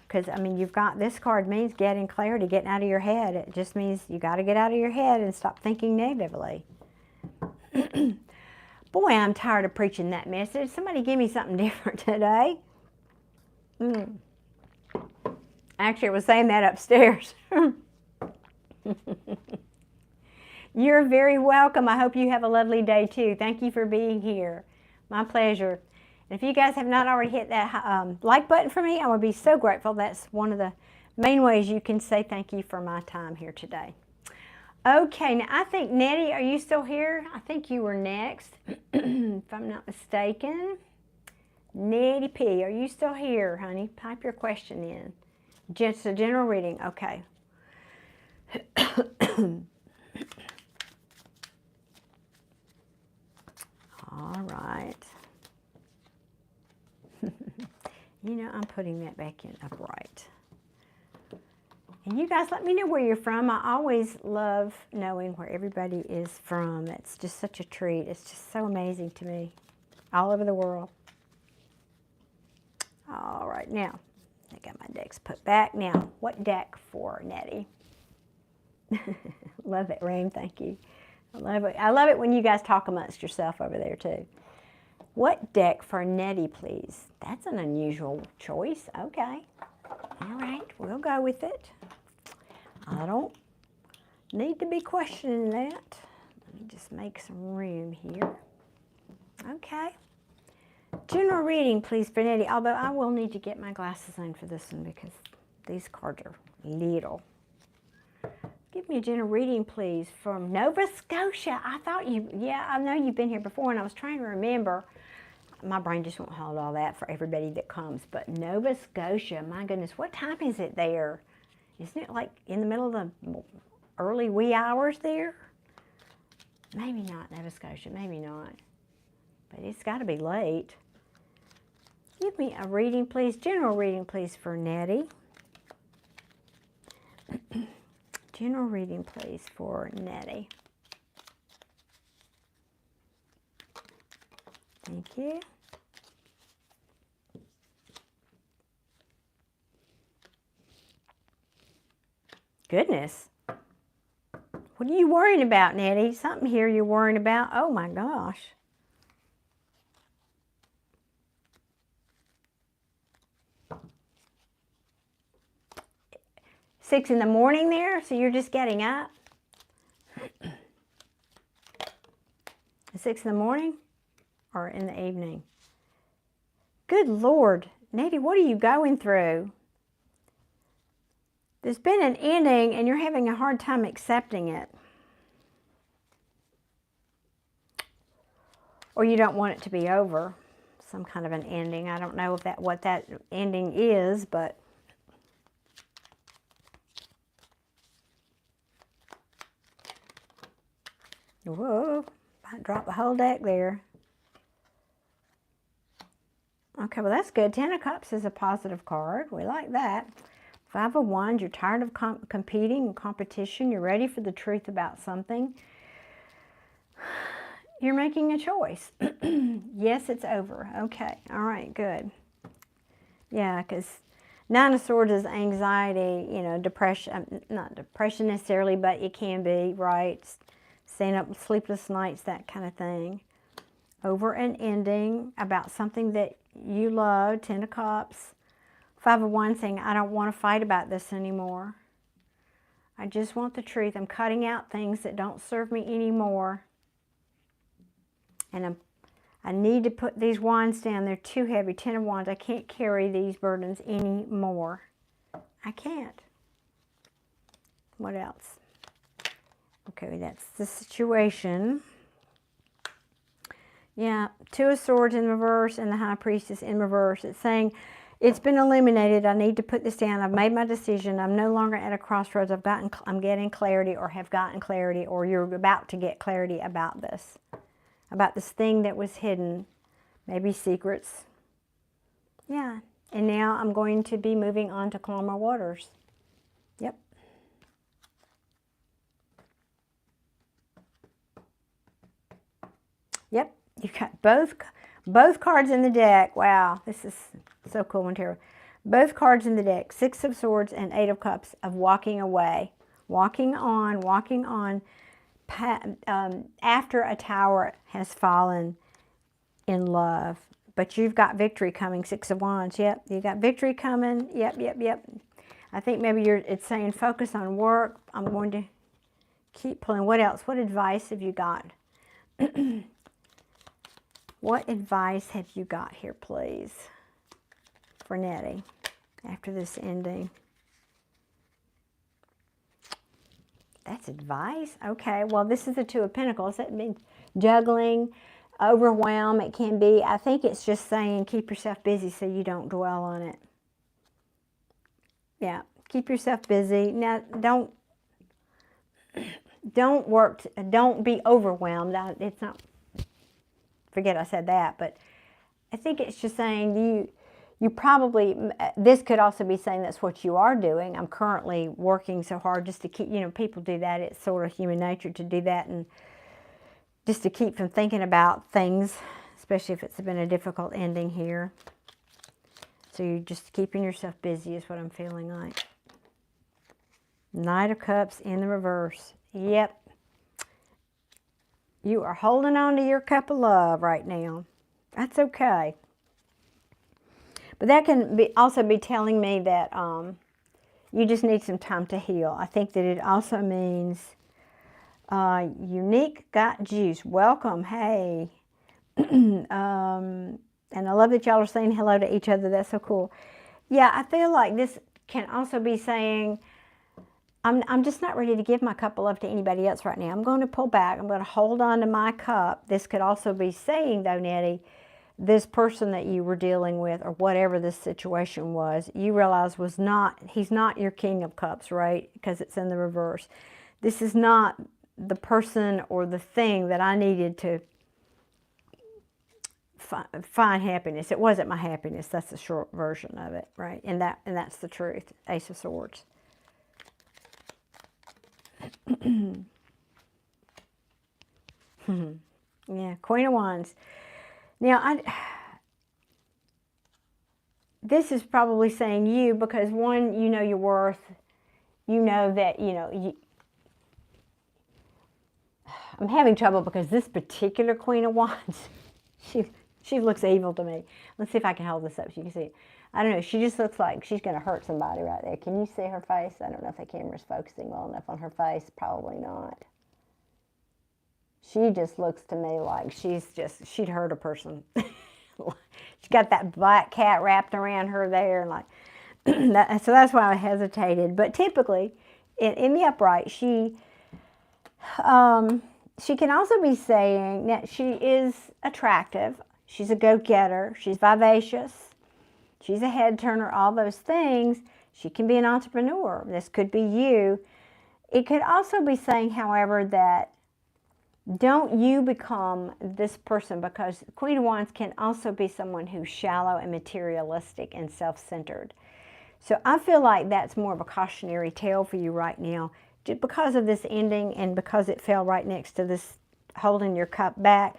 Because, I mean, you've got, this card means getting clarity, getting out of your head. It just means you got to get out of your head and stop thinking negatively. Boy, I'm tired of preaching that message. Somebody give me something different today. Actually, I was saying that upstairs. You're very welcome. I hope you have a lovely day, too. Thank you for being here. My pleasure. And if you guys have not already hit that like button for me, I would be so grateful. That's one of the main ways you can say thank you for my time here today. Okay, now I think, Nettie, are you still here? I think you were next, if I'm not mistaken. Nettie P, are you still here, honey? Type your question in. Just a general reading, okay. All right. You know, I'm putting that back in upright. And you guys let me know where you're from. I always love knowing where everybody is from. It's just such a treat. It's just so amazing to me. All over the world. All right, now, I got my decks put back. Now, what deck for Nettie? Love it, Reem, thank you. I love it. I love it when you guys talk amongst yourself over there, too. What deck for Nettie, please? That's an unusual choice. Okay. All right, we'll go with it. I don't need to be questioning that. Let me just make some room here. Okay. General reading, please, for Nettie. Although I will need to get my glasses on for this one because these cards are little. Give me a general reading, please, from Nova Scotia. I thought I know you've been here before, and I was trying to remember. My brain just won't hold all that for everybody that comes. But Nova Scotia, my goodness, what time is it there? Isn't it like in the middle of the early wee hours there? Maybe not Nova Scotia, maybe not. But it's got to be late. Give me a reading, please. General reading, please, for Nettie. General reading, please, for Nettie. Thank you. Goodness. What are you worrying about, Nettie? Something here you're worrying about. Oh, my gosh. Six in the morning there, so you're just getting up? 6 in the morning or in the evening? Good Lord. Nettie, what are you going through? There's been an ending and you're having a hard time accepting it. Or you don't want it to be over. Some kind of an ending. I don't know if what that ending is, but whoa, I dropped the whole deck there. Okay, well that's good. 10 of Cups is a positive card. We like that. 5 of Wands, you're tired of competing and competition. You're ready for the truth about something. You're making a choice. Yes, it's over. Okay, all right, good. Yeah, because 9 of Swords is anxiety, you know, depression, not depression necessarily, but it can be, right? Staying up sleepless nights, that kind of thing. Over an ending about something that you love, 10 of Cups. 5 of Wands saying, I don't want to fight about this anymore. I just want the truth. I'm cutting out things that don't serve me anymore. And I need to put these wands down. They're too heavy. 10 of Wands. I can't carry these burdens anymore. I can't. What else? Okay, that's the situation. Yeah, 2 of Swords in reverse and the High Priestess in reverse. It's saying, it's been eliminated. I need to put this down. I've made my decision. I'm no longer at a crossroads. I'm getting clarity or have gotten clarity, or you're about to get clarity about this. About this thing that was hidden. Maybe secrets. Yeah. And now I'm going to be moving on to calmer waters. Yep. Yep. You got both cards in the deck. Wow, this is so cool and terrible. Both cards in the deck, 6 of Swords and 8 of Cups, of walking away. Walking on. After a tower has fallen in love. But you've got victory coming, 6 of Wands. Yep, you got victory coming. Yep. I think maybe it's saying focus on work. I'm going to keep pulling. What else? What advice have you got? What advice have you got here, please, for Nettie after this ending? That's advice? Okay, well, this is the Two of Pentacles. That means juggling, overwhelm. It can be, I think it's just saying keep yourself busy so you don't dwell on it. Yeah, keep yourself busy. Now, don't be overwhelmed. It's not, forget I said that, but I think it's just saying you probably, this could also be saying that's what you are doing. I'm currently working so hard just to keep, people do that. It's sort of human nature to do that, and just to keep from thinking about things, especially if it's been a difficult ending here. So you're just keeping yourself busy is what I'm feeling like. Knight of Cups in the reverse. Yep. You are holding on to your cup of love right now. That's okay. But that can also be telling me that you just need some time to heal. I think that it also means Unique got juice. Welcome. Hey. And I love that y'all are saying hello to each other. That's so cool. Yeah, I feel like this can also be saying, I'm just not ready to give my cup of love to anybody else right now. I'm going to pull back. I'm going to hold on to my cup. This could also be saying, though, Nettie, this person that you were dealing with, or whatever this situation was, you realize he's not your King of Cups, right? Because it's in the reverse. This is not the person or the thing that I needed to find happiness. It wasn't my happiness. That's the short version of it, right? And that's the truth. Ace of Swords. Yeah, Queen of Wands. Now, this is probably saying you, because one, you know your worth. You know that, I'm having trouble because this particular Queen of Wands, she looks evil to me. Let's see if I can hold this up so you can see it. I don't know. She just looks like she's going to hurt somebody right there. Can you see her face? I don't know if the camera's focusing well enough on her face. Probably not. She just looks to me like she'd hurt a person. She's got that black cat wrapped around her there, and like so that's why I hesitated. But typically, in the upright, she can also be saying that she is attractive. She's a go-getter. She's vivacious. She's a head turner. All those things. She can be an entrepreneur. This could be you. It could also be saying, however, that don't you become this person, because Queen of Wands can also be someone who's shallow and materialistic and self-centered. So I feel like that's more of a cautionary tale for you right now, just because of this ending and because it fell right next to this holding your cup back.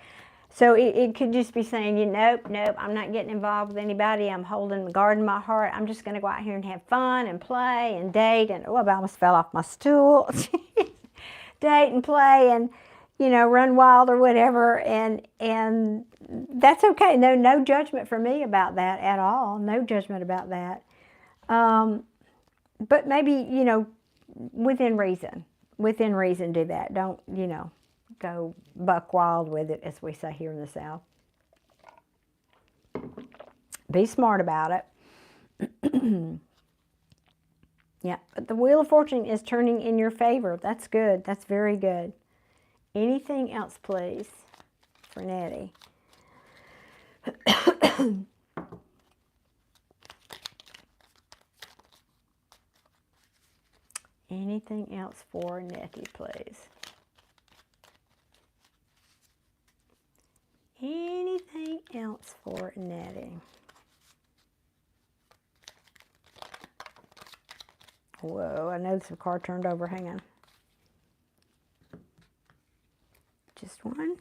So it could just be saying, nope, I'm not getting involved with anybody. I'm guarding my heart. I'm just going to go out here and have fun and play and date. And, I almost fell off my stool. Date and play and, run wild or whatever. And that's okay. No judgment for me about that at all. No judgment about that. But maybe, within reason do that. Don't, go buck wild with it, as we say here in the South. Be smart about it. Yeah, but the Wheel of Fortune is turning in your favor. That's good. That's very good. Anything else, please, for Nettie? Anything else for Nettie, please? Anything else for Nettie? Whoa, I noticed the card turned over. Hang on. Just one.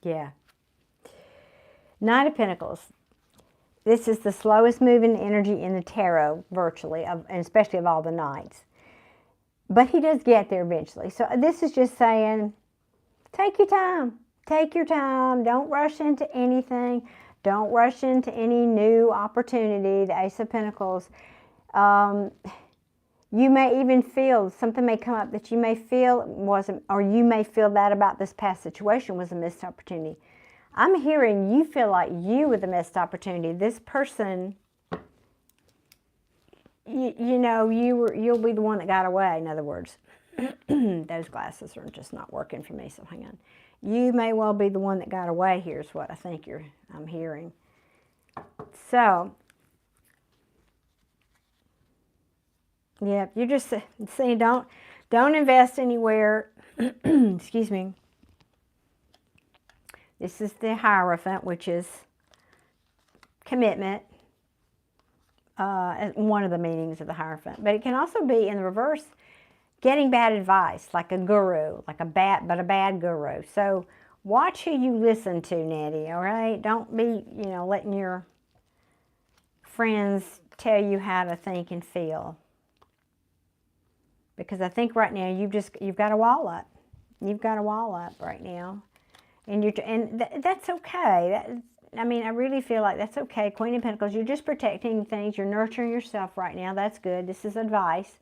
Yeah. Knight of Pentacles. This is the slowest moving energy in the tarot, virtually, and especially of all the knights. But he does get there eventually. So this is just saying, take your time. Take your time. Don't rush into anything. Don't rush into any new opportunity. The Ace of Pentacles. You may even feel, something may come up that you may feel wasn't, or you may feel that about this past situation was a missed opportunity. I'm hearing you feel like you were the missed opportunity. This person, you know, you'll be the one that got away, in other words. Those glasses are just not working for me, so hang on. You may well be the one that got away, here's what I think I'm hearing. So, yeah, you're just saying don't invest anywhere. Excuse me. This is the Hierophant, which is commitment. One of the meanings of the Hierophant. But it can also be in the reverse, getting bad advice, like a guru, like a bad guru. So watch who you listen to, Nettie, all right? Don't be, letting your friends tell you how to think and feel. Because I think right now you've got a wall up. You've got a wall up right now. And that's okay. I really feel like that's okay. Queen of Pentacles, you're just protecting things. You're nurturing yourself right now. That's good. This is advice.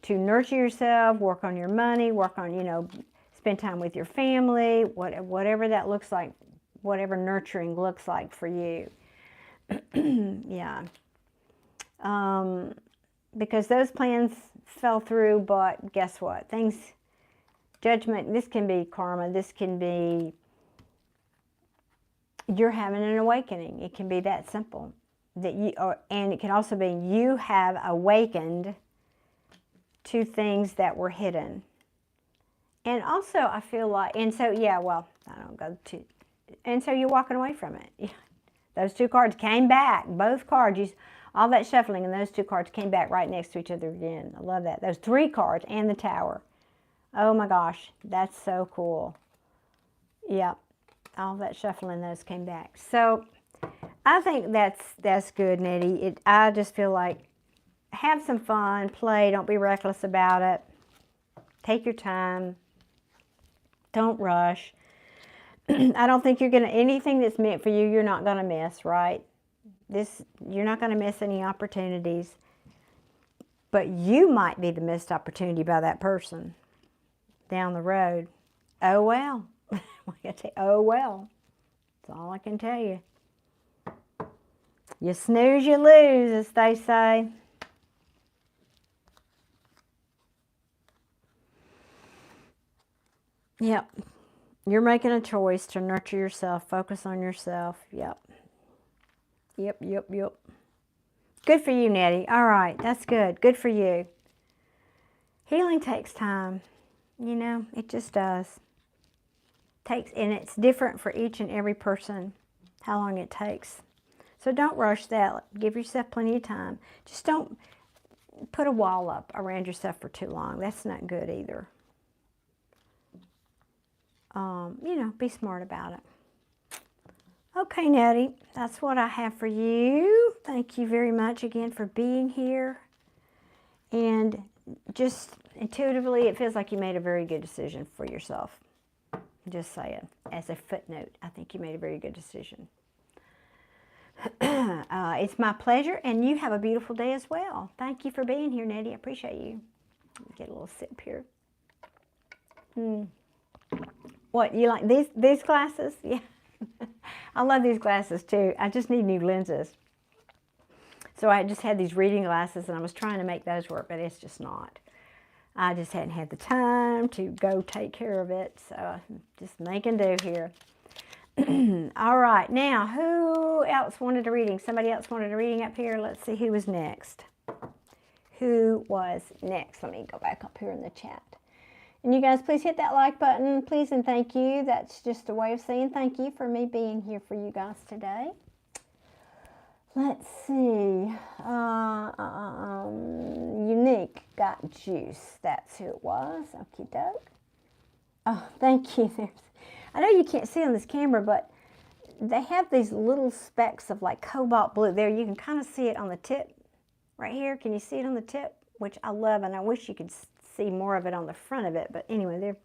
To nurture yourself, work on your money, work on, spend time with your family, whatever that looks like, whatever nurturing looks like for you. Yeah. Because those plans fell through, but guess what? Judgment, this can be karma, this can be you're having an awakening. It can be that simple. And it can also be you have awakened to things that were hidden. And also I feel like, and so, yeah, well, I don't go to, and so you're walking away from it. Those two cards came back, both cards, all that shuffling, and those two cards came back right next to each other again. I love that. Those three cards and the Tower. Oh my gosh, that's so cool. Yep, all that shuffling, those came back. So I think that's good, Nettie. I just feel like have some fun, play, don't be reckless about it. Take your time. Don't rush. I don't think anything that's meant for you, you're not going to miss, right? You're not going to miss any opportunities. But you might be the missed opportunity by that person down the road. Oh, well. Oh, well. That's all I can tell you. You snooze, you lose, as they say. Yep. You're making a choice to nurture yourself, focus on yourself. Yep. Yep. Good for you, Nettie. All right, that's good. Good for you. Healing takes time. It just does. And it's different for each and every person how long it takes. So don't rush that. Give yourself plenty of time. Just don't put a wall up around yourself for too long. That's not good either. Be smart about it. Okay, Nettie, that's what I have for you. Thank you very much again for being here. And just intuitively, it feels like you made a very good decision for yourself. Just saying, as a footnote, I think you made a very good decision. It's my pleasure, and you have a beautiful day as well. Thank you for being here, Nettie. I appreciate you. Get a little sip here. What, you like these glasses? Yeah. I love these glasses too. I just need new lenses. So I just had these reading glasses, and I was trying to make those work, but it's just not. I just hadn't had the time to go take care of it, so just making do here. All right, now who else wanted a reading? Somebody else wanted a reading up here. Let's see who was next. Who was next? Let me go back up here in the chat. And you guys, please hit that like button, please, and thank you. That's just a way of saying thank you for me being here for you guys today. Let's see. Unique got juice. That's who it was. Okie doke. Oh, thank you. I know you can't see on this camera, but they have these little specks of like cobalt blue. There, you can kind of see it on the tip right here. Can you see it on the tip? Which I love, and I wish you could see more of it on the front of it. But anyway,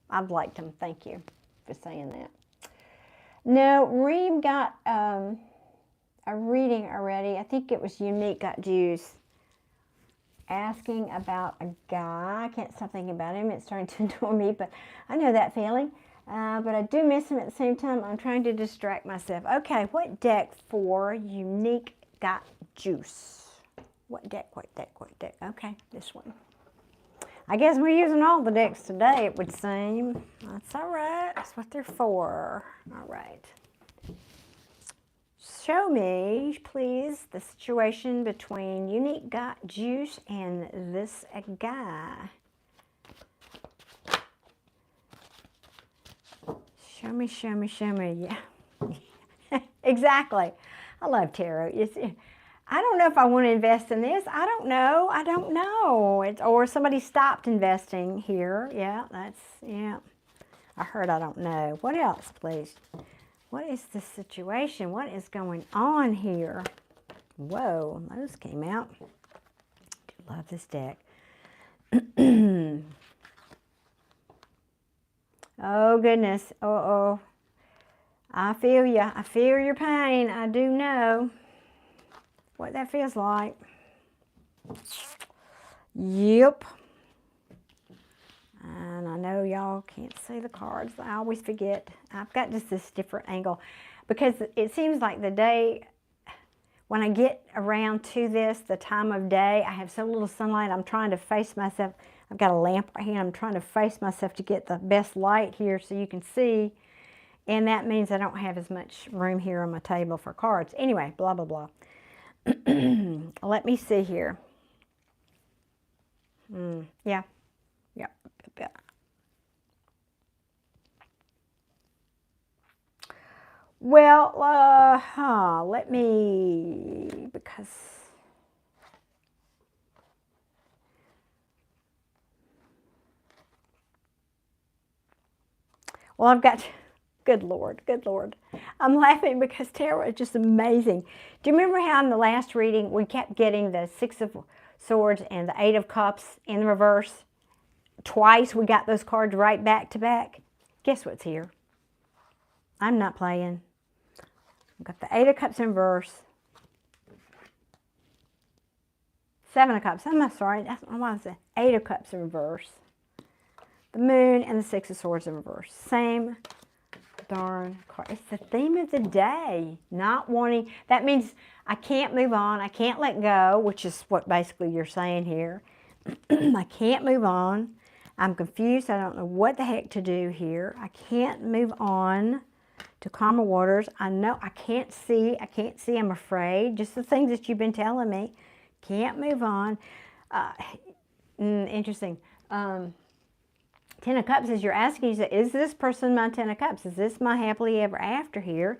I've liked them. Thank you for saying that. No, Reem got a reading already. I think it was Unique got juice. Asking about a guy. I can't stop thinking about him. It's starting to annoy me, but I know that feeling. But I do miss him at the same time. I'm trying to distract myself. Okay, what deck for Unique Got Juice? What deck? Okay, this one. I guess we're using all the decks today, it would seem. That's all right. That's what they're for. All right. Show me, please, the situation between Unique Got Juice and this guy. Show me. Yeah. Exactly. I love tarot. I don't know if I want to invest in this. I don't know. Or somebody stopped investing here. Yeah, yeah. I heard I don't know. What else, please? What is the situation? What is going on here? Whoa, those came out. I love this deck. Oh, goodness. Uh-oh. I feel you. I feel your pain. I do know what that feels like. Yep. And I know y'all can't see the cards. I always forget. I've got just this different angle because it seems like the day when I get around to this, the time of day, I have so little sunlight. I'm trying to face myself. I've got a lamp right here. I'm trying to face myself to get the best light here so you can see. And that means I don't have as much room here on my table for cards. Anyway, blah, blah, blah. Let me see here. Yeah. Well, let me, because well, I've got, good Lord. I'm laughing because tarot is just amazing. Do you remember how in the last reading we kept getting the Six of Swords and the Eight of Cups in the reverse? Twice we got those cards right back to back. Guess what's here? I'm not playing. I've got the Eight of Cups in reverse. Seven of Cups. I'm sorry. That's why I said Eight of Cups in reverse. The Moon and the Six of Swords in reverse. Same darn card. It's the theme of the day. Not wanting. That means I can't move on. I can't let go, which is what basically you're saying here. I can't move on. I'm confused. I don't know what the heck to do here. I can't move on to calmer waters. I know I can't see. I'm afraid. Just the things that you've been telling me. Can't move on. Interesting. Ten of Cups is you're asking, you say, is this person my Ten of Cups? Is this my happily ever after here?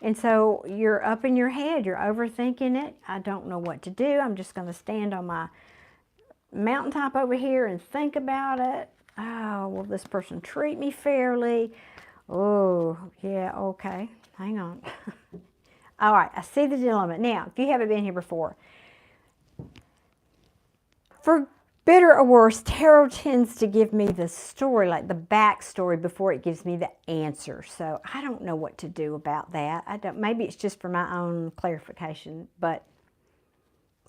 And so you're up in your head. You're overthinking it. I don't know what to do. I'm just going to stand on my mountaintop over here and think about it. Oh, will this person treat me fairly? Oh, yeah, okay. Hang on. All right, I see the dilemma. Now, if you haven't been here before, for better or worse, tarot tends to give me the story, like the backstory, before it gives me the answer. So I don't know what to do about that. Maybe it's just for my own clarification. But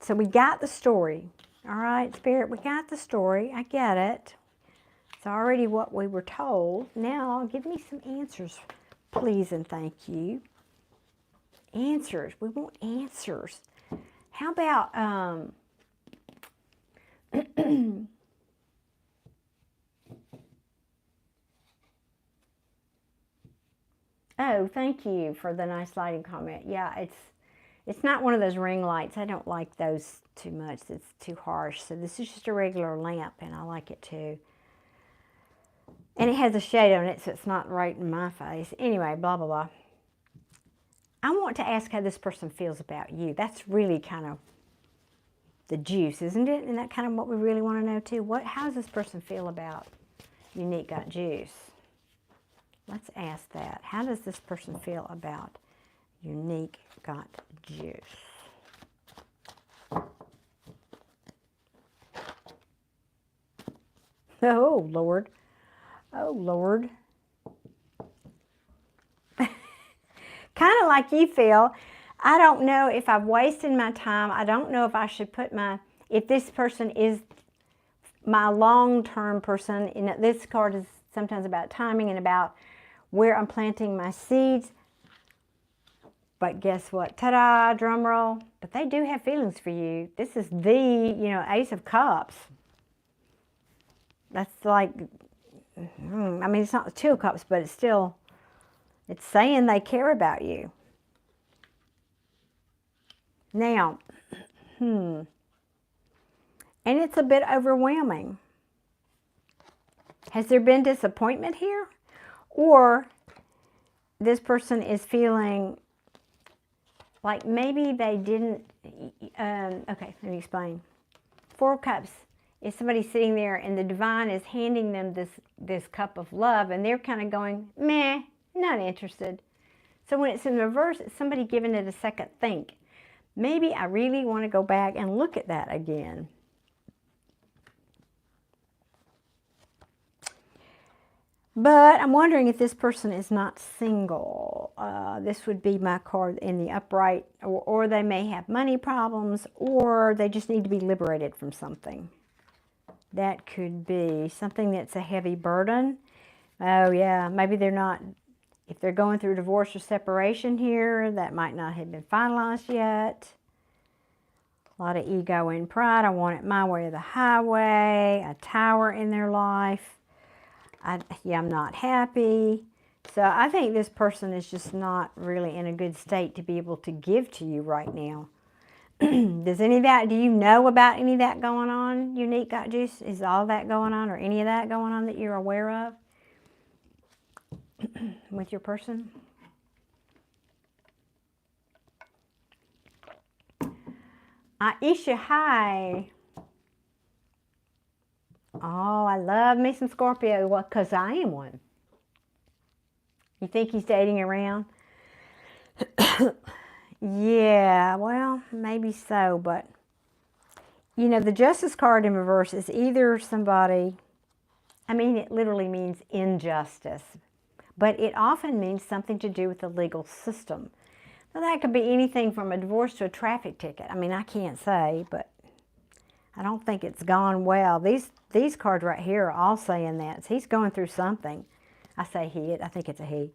so we got the story. All right, Spirit, we got the story. I get it. It's already what we were told. Now, give me some answers, please and thank you. Answers. We want answers. How about, oh, thank you for the nice lighting comment. Yeah, it's not one of those ring lights. I don't like those too much. It's too harsh. So this is just a regular lamp, and I like it too. And it has a shade on it, so it's not right in my face. Anyway, blah, blah, blah. I want to ask how this person feels about you. That's really kind of the juice, isn't it? Isn't that kind of what we really want to know too? How does this person feel about Unique Got Juice? Let's ask that. How does this person feel about Unique Got Juice? Oh, Lord. Oh, Lord. Kind of like you feel. I don't know if I've wasted my time. I don't know if I should put if this person is my long-term person. This card is sometimes about timing and about where I'm planting my seeds. But guess what? Ta-da, drum roll. But they do have feelings for you. This is the, you know, Ace of Cups. That's like, I mean, it's not the Two of Cups, but it's still, it's saying they care about you. Now, and it's a bit overwhelming. Has there been disappointment here? Or this person is feeling like maybe they didn't, okay, let me explain. Four of Cups is somebody sitting there and the divine is handing them this cup of love and they're kind of going, meh, not interested. So when it's in reverse, it's somebody giving it a second think. Maybe I really want to go back and look at that again. But I'm wondering if this person is not single. This would be my card in the upright, or they may have money problems, or they just need to be liberated from something. That could be something that's a heavy burden. Oh yeah, maybe they're not, if they're going through divorce or separation here, that might not have been finalized yet. A lot of ego and pride. I want it my way or the highway. A tower in their life. I'm not happy. So I think this person is just not really in a good state to be able to give to you right now. Does any of that, do you know about any of that going on, Unique Got Juice? Is all that going on or any of that going on that you're aware of with your person? Aisha, hi. Oh, I love me some Scorpio. Well, because I am one. You think he's dating around? Yeah, well, maybe so, but you know, the Justice card in reverse is either somebody, I mean, it literally means injustice, but it often means something to do with the legal system. Now, that could be anything from a divorce to a traffic ticket. I mean, I can't say, but I don't think it's gone well. These cards right here are all saying that. So he's going through something. I say he, I think it's a he.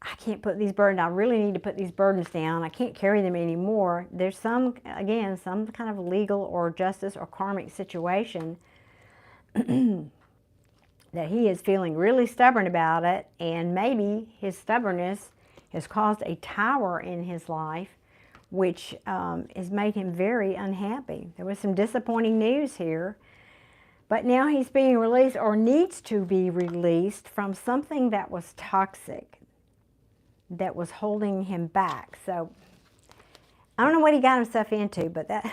I can't put these burdens, I really need to put these burdens down. I can't carry them anymore. There's some, again, some kind of legal or justice or karmic situation that he is feeling really stubborn about it, and maybe his stubbornness has caused a tower in his life, which has made him very unhappy. There was some disappointing news here, but now he's being released or needs to be released from something that was toxic, that was holding him back. So I don't know what he got himself into, but that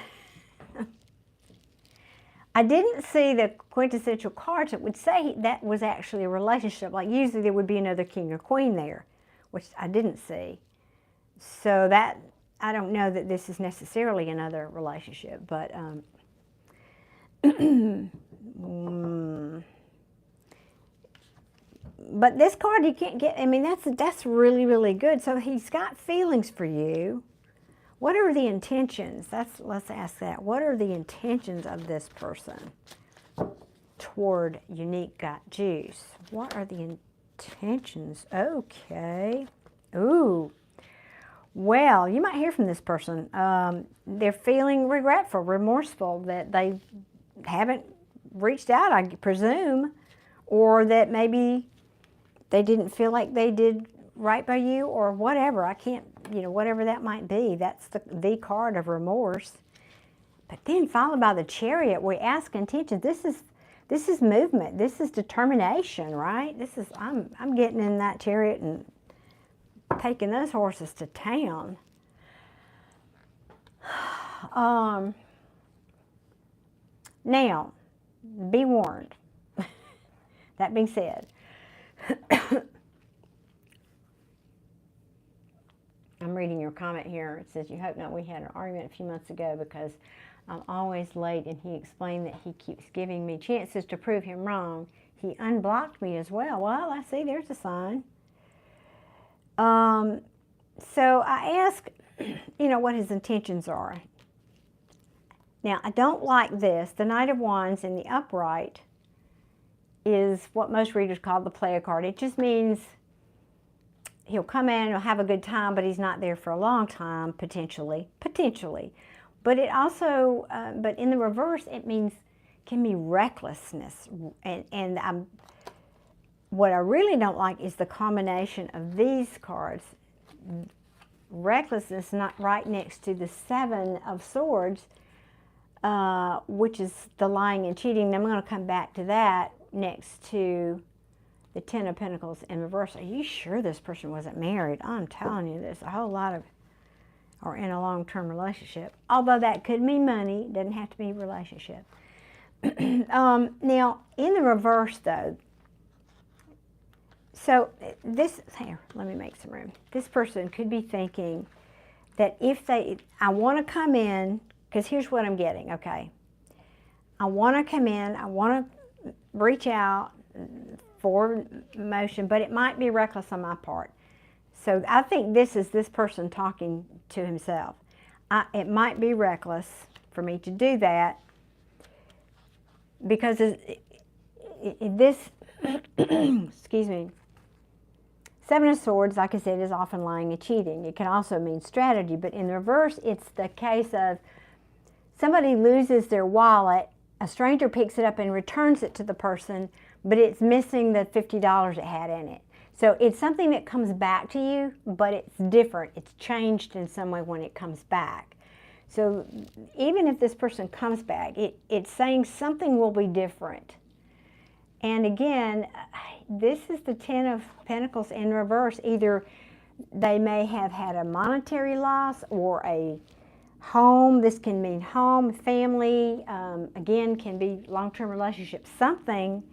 I didn't see the quintessential cards that would say that was actually a relationship. Like usually there would be another king or queen there, which I didn't see. So that, I don't know that this is necessarily another relationship, but but this card you can't get, I mean, that's really, really good. So he's got feelings for you. What are the intentions? Let's ask that. What are the intentions of this person toward Unique Got Juice? What are the intentions? Okay. Ooh. Well, you might hear from this person. They're feeling regretful, remorseful that they haven't reached out, I presume, or that maybe they didn't feel like they did right by you or whatever. I can't, you know, whatever that might be. That's the card of remorse. But then followed by the Chariot, we ask intentions. This is movement. This is determination, right? This is, I'm getting in that Chariot and taking those horses to town. Now, be warned. That being said, I'm reading your comment here. It says, you hope not. We had an argument a few months ago because I'm always late, and he explained that he keeps giving me chances to prove him wrong. He unblocked me as well. Well, I see there's a sign. So I ask, you know, what his intentions are. Now, I don't like this. The Knight of Wands in the upright is what most readers call the player card. It just means he'll come in, he'll have a good time, but he's not there for a long time, potentially. But it also, but in the reverse, it means, can be recklessness. And what I really don't like is the combination of these cards. Recklessness not right next to the Seven of Swords, which is the lying and cheating. And I'm going to come back to that next to the Ten of Pentacles in reverse. Are you sure this person wasn't married? I'm telling you, there's a whole lot of, or in a long-term relationship. Although that could mean money, doesn't have to be a relationship. Now, in the reverse though, so this, here, let me make some room. This person could be thinking that if I want to come in, because here's what I'm getting, okay? I want to come in, I want to reach out for motion, but it might be reckless on my part. So I think this is this person talking to himself. It might be reckless for me to do that because this, excuse me, Seven of Swords, like I said, is often lying and cheating. It can also mean strategy, but in the reverse, it's the case of somebody loses their wallet, a stranger picks it up and returns it to the person, but it's missing the $50 it had in it. So it's something that comes back to you, but it's different. It's changed in some way when it comes back. So even if this person comes back, it's saying something will be different. And again, this is the Ten of Pentacles in reverse. Either they may have had a monetary loss or a home. This can mean home, family, again, can be long-term relationship. Something,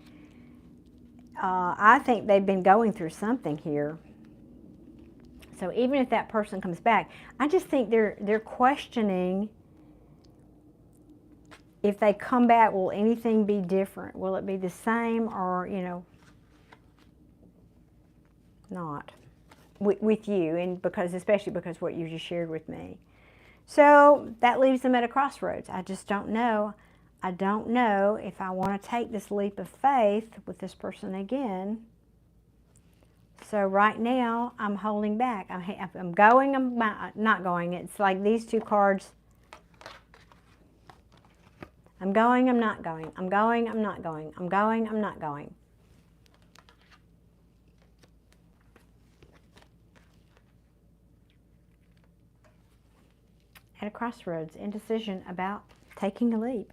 I think they've been going through something here. So even if that person comes back, I just think they're questioning if they come back, will anything be different? Will it be the same or, you know, not with you, and especially because what you just shared with me. So that leaves them at a crossroads. I just don't know. I don't know if I want to take this leap of faith with this person again. So right now, I'm holding back. I'm going, I'm not going. It's like these two cards. I'm going, I'm not going. I'm going, I'm not going. I'm going, I'm not going. At a crossroads, indecision about taking a leap.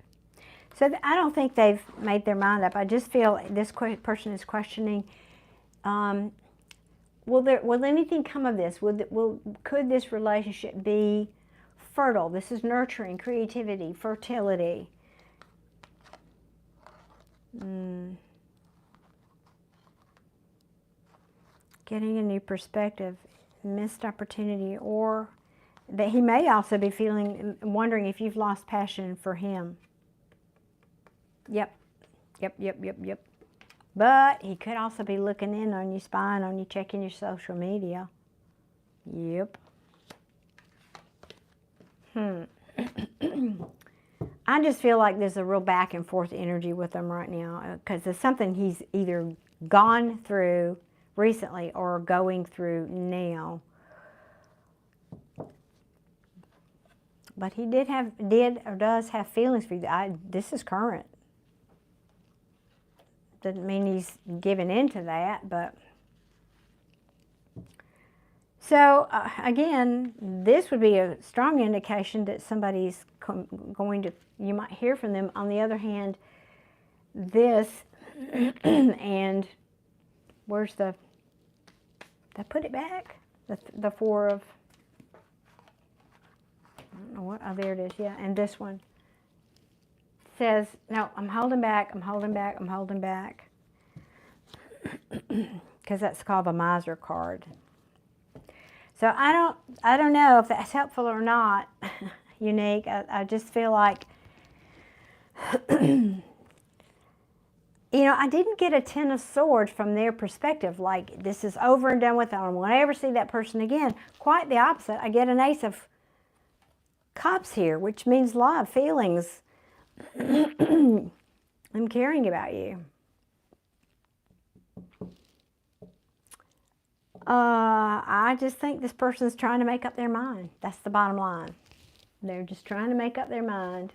So I don't think they've made their mind up. I just feel this person is questioning, will anything come of this? Could this relationship be fertile? This is nurturing, creativity, fertility. Getting a new perspective, missed opportunity, or that he may also be wondering if you've lost passion for him. Yep. But he could also be looking in on you, spying on you, checking your social media. Yep. I just feel like there's a real back and forth energy with him right now because there's something he's either gone through recently or going through now. But he did or does have feelings for you. This is current. Doesn't mean he's giving in to that, but so again, this would be a strong indication that somebody's going to, you might hear from them. On the other hand, this, and where's did I put it back? The Four of, I don't know what, oh, there it is, yeah, and this one says, no, I'm holding back, I'm holding back, I'm holding back, because that's called the Miser card. So I don't know if that's helpful or not, Unique. I just feel like, you know, I didn't get a Ten of Swords from their perspective, like this is over and done with, I don't want to ever see that person again. Quite the opposite. I get an Ace of Cups here, which means love, feelings. I'm caring about you. I just think this person's trying to make up their mind. That's the bottom line. They're just trying to make up their mind.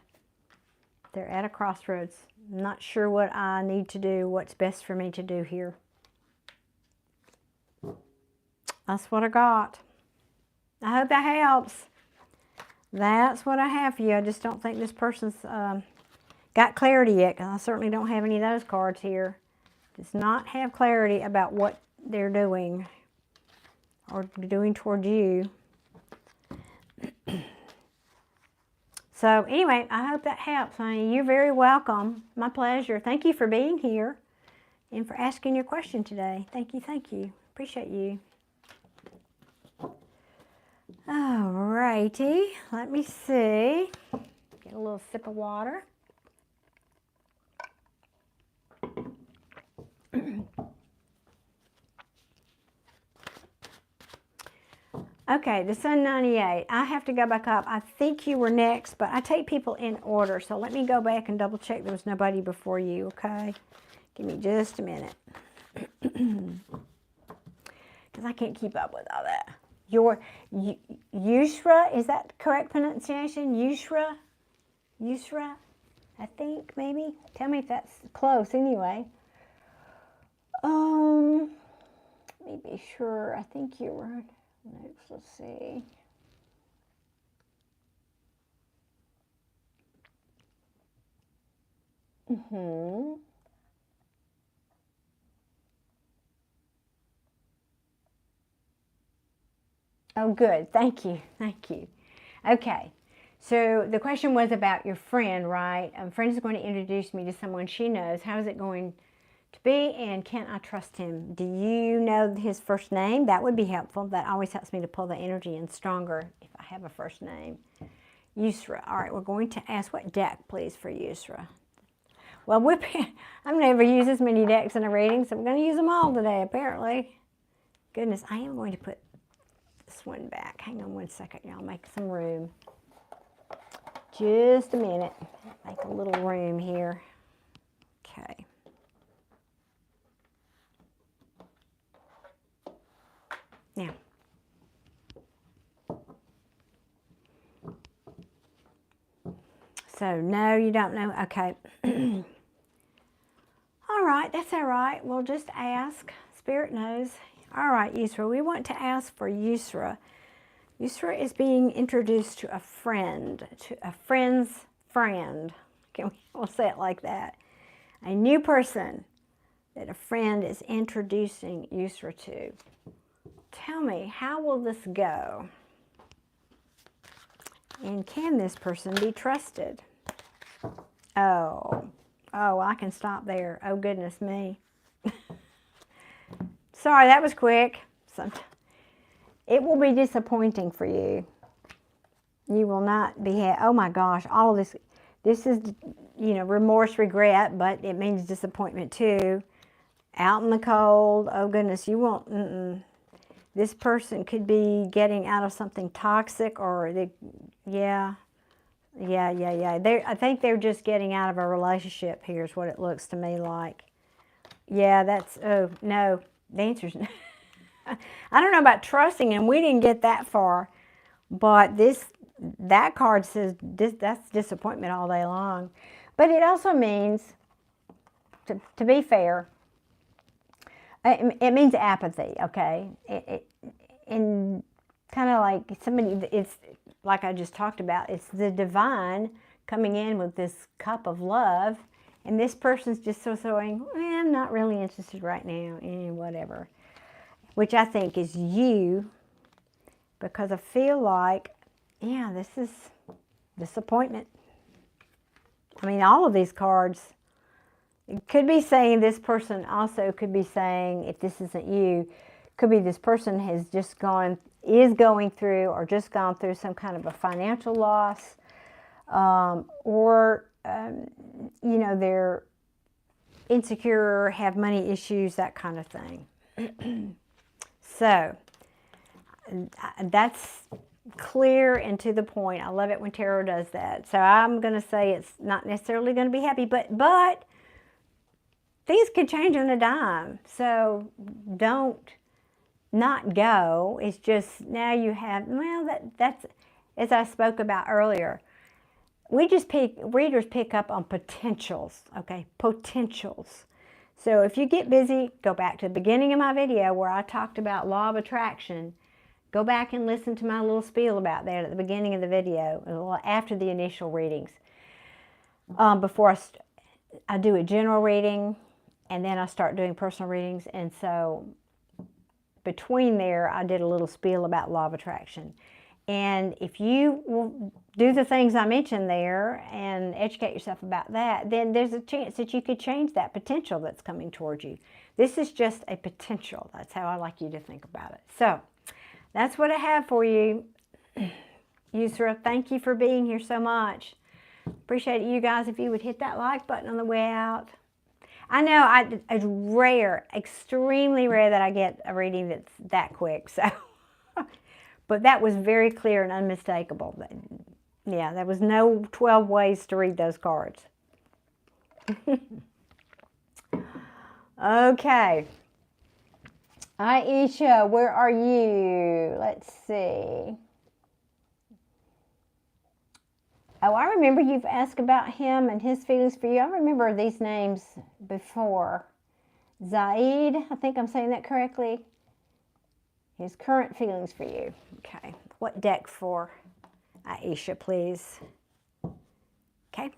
They're at a crossroads. I'm not sure what I need to do, what's best for me to do here. That's what I got. I hope that helps. That's what I have for you. I just don't think this person's got clarity yet, because I certainly don't have any of those cards here. Does not have clarity about what they're doing or doing toward you. So anyway, I hope that helps, honey. You're very welcome. My pleasure. Thank you for being here and for asking your question today. Thank you, thank you. Appreciate you. All righty. Let me see. Get a little sip of water. Okay, the Sun 98. I have to go back up. I think you were next, but I take people in order. So let me go back and double check there was nobody before you, okay? Give me just a minute. Because I can't keep up with all that. Yusra, is that correct pronunciation? Yusra? Yusra? I think, maybe? Tell me if that's close anyway. Let me be sure. I think you were... Let's see. Oh, good. Thank you. Thank you. Okay. So the question was about your friend, right? A friend is going to introduce me to someone she knows. How is it going to be, and can I trust him? Do you know his first name? That would be helpful. That always helps me to pull the energy in stronger if I have a first name. Yusra. All right, we're going to ask, what deck, please, for Yusra? Well, I've never used this many decks in a reading, so we're going to use them all today, apparently. Goodness, I am going to put this one back. Hang on one second, y'all. Make some room. Just a minute. Make a little room here. Okay. Now, so no, you don't know. Okay. All right, that's all right. We'll just ask. Spirit knows. All right, Yusra, we want to ask for Yusra. Yusra is being introduced to a friend's friend. We'll say it like that. A new person that a friend is introducing Yusra to. Tell me, how will this go? And can this person be trusted? Oh, I can stop there. Oh, goodness me. Sorry, that was quick. It will be disappointing for you. You will not be oh my gosh, all of this. This is, remorse, regret, but it means disappointment too. Out in the cold. Oh, goodness, you won't, This person could be getting out of something toxic, or I think they're just getting out of a relationship. Here's what it looks to me like. Yeah, that's, oh, no. The answer's no. I don't know about trusting him. We didn't get that far. But that card says that's disappointment all day long. But it also means, to be fair, it means apathy, okay? And kind of like somebody, it's like I just talked about, it's the divine coming in with this cup of love, and this person's just saying, I'm not really interested right now, whatever. Which I think is you, because I feel like, yeah, this is disappointment. I mean, all of these cards, it could be saying this person also could be saying, if this isn't you, could be this person is going through or just gone through some kind of a financial loss, or, they're insecure, have money issues, that kind of thing. So, that's clear and to the point. I love it when tarot does that. So I'm going to say it's not necessarily going to be happy, but things could change on a dime. So don't not go. It's just now you have, well, that's, as I spoke about earlier, readers pick up on potentials, okay? Potentials. So if you get busy, go back to the beginning of my video where I talked about law of attraction. Go back and listen to my little spiel about that at the beginning of the video, after the initial readings. Before I do a general reading, and then I start doing personal readings. And so between there, I did a little spiel about law of attraction. And if you will do the things I mentioned there and educate yourself about that, then there's a chance that you could change that potential that's coming towards you. This is just a potential. That's how I like you to think about it. So that's what I have for you. Yusra, thank you for being here so much. Appreciate it, you guys, if you would hit that like button on the way out. I know it's rare, extremely rare that I get a reading that's that quick. So, but that was very clear and unmistakable. Yeah, there was no 12 ways to read those cards. Okay. Aisha, where are you? Let's see. Oh, I remember you've asked about him and his feelings for you. I remember these names before. Zaid, I think I'm saying that correctly. His current feelings for you. Okay. What deck for Aisha, please? Okay.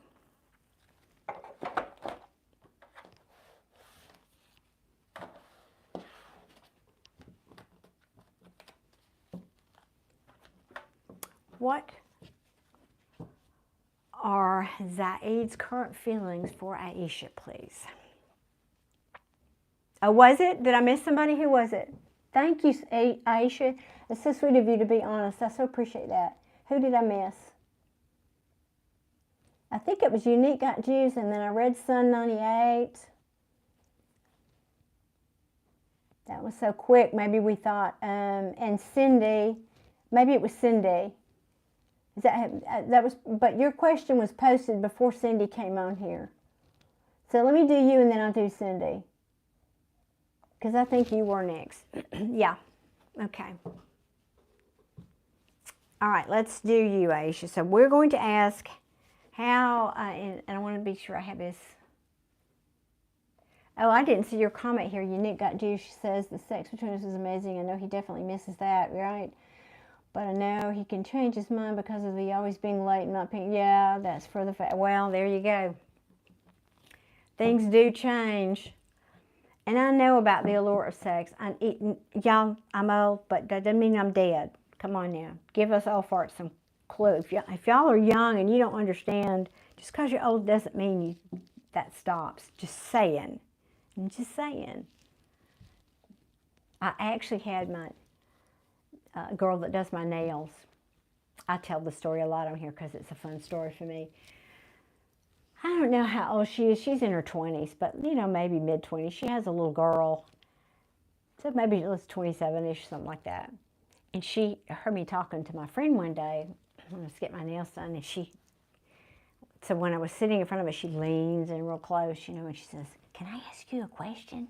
What are Zaid's current feelings for Aisha, please? Oh, was it? Did I miss somebody? Who was it? Thank you, Aisha. It's so sweet of you to be honest. I so appreciate that. Who did I miss? I think it was Unique Got Juice, and then I read Sun 98. That was so quick. Maybe we thought, and Cindy. Maybe it was Cindy. That was, but your question was posted before Cindy came on here. So let me do you and then I'll do Cindy. Because I think you were next. Yeah. Okay. All right, let's do you, Aisha. So we're going to ask how, and I want to be sure I have this. Oh, I didn't see your comment here. Unique Got Juice. She says the sex between us is amazing. I know he definitely misses that, right? But I know he can change his mind because of the always being late and not being, yeah, that's for the fact. Well, there you go. Things do change. And I know about the allure of sex. Y'all, I'm old, but that doesn't mean I'm dead. Come on now. Give us old farts some clue. If y'all are young and you don't understand, just because you're old doesn't mean that stops. Just saying. I'm just saying. I actually had my girl that does my nails. I tell the story a lot on here because it's a fun story for me. I don't know how old she is. She's in her 20s, but, you know, maybe mid-20s. She has a little girl. So maybe it was 27-ish, something like that. And she heard me talking to my friend one day when I was getting my nails done, and so when I was sitting in front of her, she leans in real close, you know, and she says, "Can I ask you a question?"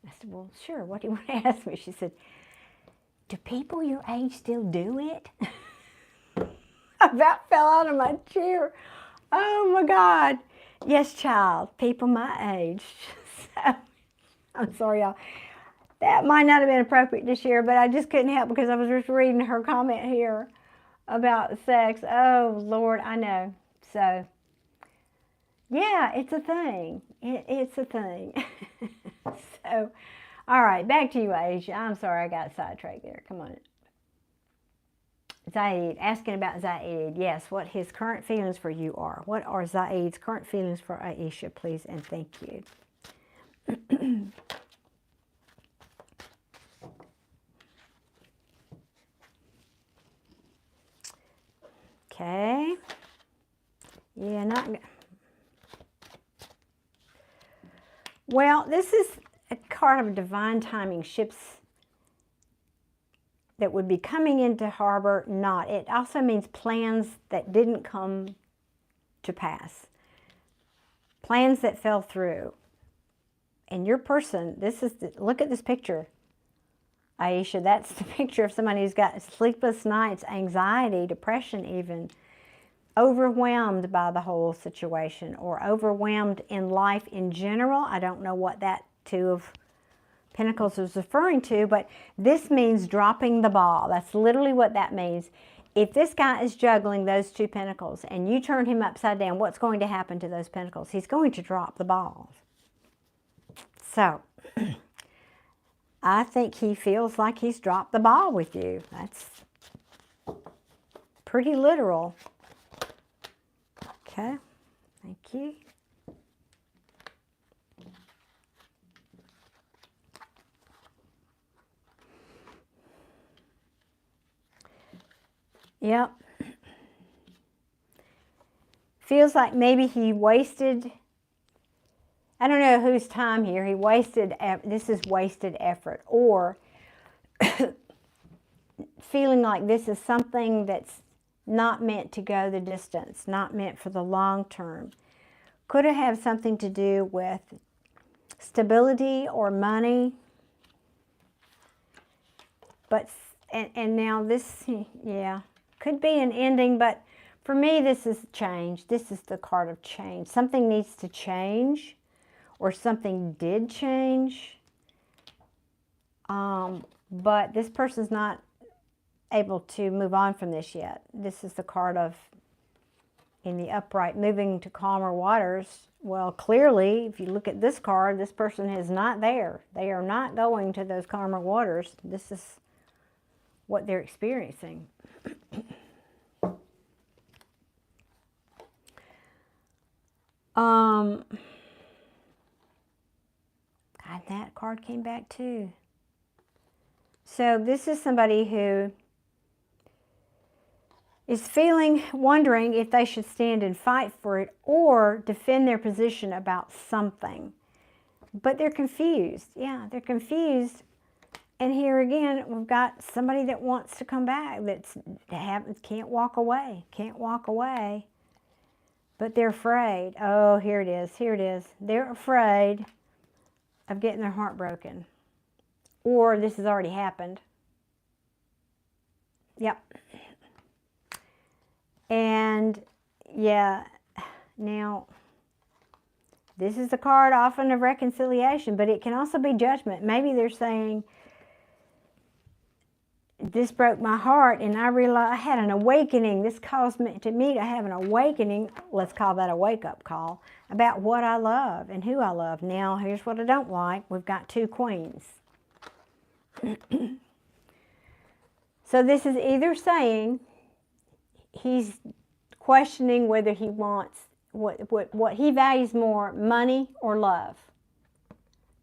I said, "Well, sure. What do you want to ask me?" She said, "Do people your age still do it?" I about fell out of my chair. Oh my God. Yes, child. People my age. So, I'm sorry, y'all. That might not have been appropriate to share, but I just couldn't help because I was just reading her comment here about sex. Oh, Lord, I know. So, yeah, it's a thing. It's a thing. So, all right, back to you, Aisha. I'm sorry I got sidetracked there. Come on. Zaid, asking about Zaid. Yes, what his current feelings for you are. What are Zaid's current feelings for Aisha, please, and thank you. Okay. Yeah, not... Well, this is a card of divine timing. Ships that would be coming into harbor, not. It also means plans that didn't come to pass. Plans that fell through. And your person, look at this picture. Aisha. That's the picture of somebody who's got sleepless nights, anxiety, depression even, overwhelmed by the whole situation or overwhelmed in life in general. I don't know what that Two of Pentacles is referring to, but this means dropping the ball. That's literally what that means. If this guy is juggling those two pentacles and you turn him upside down, what's going to happen to those pentacles? He's going to drop the ball. So, I think he feels like he's dropped the ball with you. That's pretty literal. Okay, thank you. Yep. Feels like maybe he wasted, I don't know whose time here, he wasted, this is wasted effort, or feeling like this is something that's not meant to go the distance, not meant for the long term. Could it have something to do with stability or money? But, and now this, yeah, could be an ending, but for me, this is change. This is the card of change. Something needs to change, or something did change. But this person's not able to move on from this yet. This is the card of, in the upright, moving to calmer waters. Well, clearly, if you look at this card, this person is not there. They are not going to those calmer waters. This is what they're experiencing. God, that card came back too. So this is somebody who is wondering if they should stand and fight for it or defend their position about something. But they're confused. Yeah, they're confused. And here again, we've got somebody that wants to come back, can't walk away, but they're afraid. Oh, here it is, here it is. They're afraid of getting their heart broken. Or this has already happened. Yep. And yeah, now this is the card often of reconciliation, but it can also be judgment. Maybe they're saying, this broke my heart and I realized I had an awakening. This caused me to have an awakening, let's call that a wake-up call, about what I love and who I love. Now, here's what I don't like. We've got two queens. So this is either saying he's questioning whether he wants, what he values more, money or love.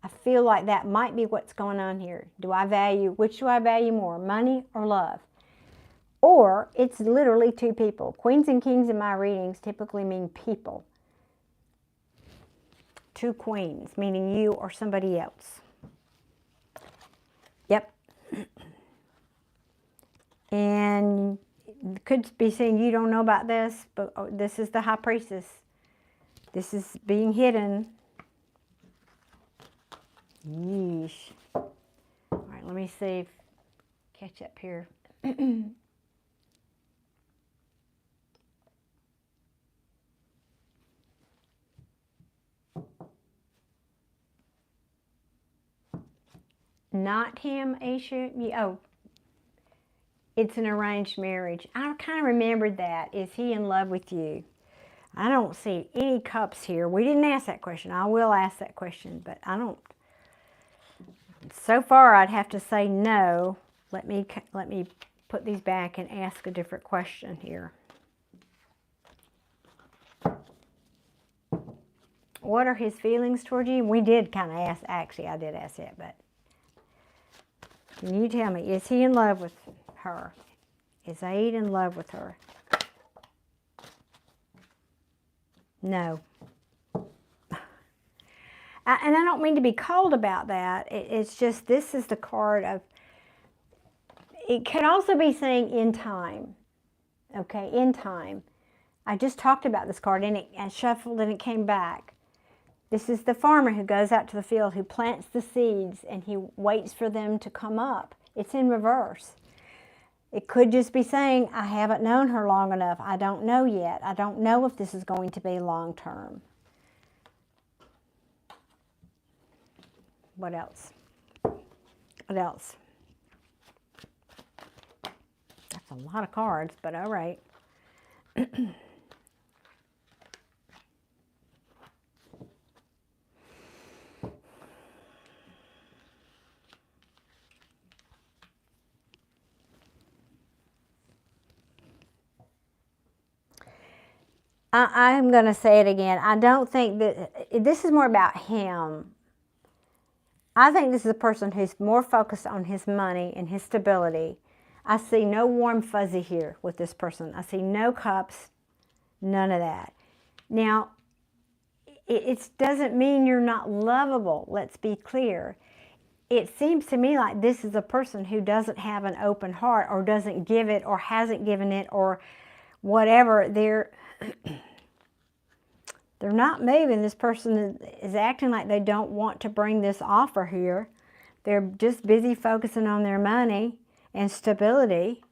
I feel like that might be what's going on here. Which do I value more, money or love? Or it's literally two people. Queens and kings in my readings typically mean people. Two queens, meaning you or somebody else. Yep. And could be saying you don't know about this, but this is the High Priestess. This is being hidden. Yeesh. All right, let me see. Catch up here. Not him, Aisha. Oh, it's an arranged marriage. I kind of remembered that. Is he in love with you? I don't see any cups here. We didn't ask that question. I will ask that question, but I don't. So far, I'd have to say no. Let me put these back and ask a different question here. What are his feelings toward you? We did kind of ask, actually, I did ask that, but can you tell me, is he in love with her? Is Aid in love with her? No. And I don't mean to be cold about that. It's just, this is the card of, it could also be saying in time. Okay, in time. I just talked about this card and I shuffled and it came back. This is the farmer who goes out to the field, who plants the seeds and he waits for them to come up. It's in reverse. It could just be saying, I haven't known her long enough. I don't know yet. I don't know if this is going to be long term. What else? What else? That's a lot of cards, but all right. I'm going to say it again. I don't think that this is more about him. I think this is a person who's more focused on his money and his stability. I see no warm fuzzy here with this person. I see no cups, none of that. Now, it doesn't mean you're not lovable. Let's be clear. It seems to me like this is a person who doesn't have an open heart, or doesn't give it, or hasn't given it, or whatever. They're not moving. This person is acting like they don't want to bring this offer here. They're just busy focusing on their money and stability.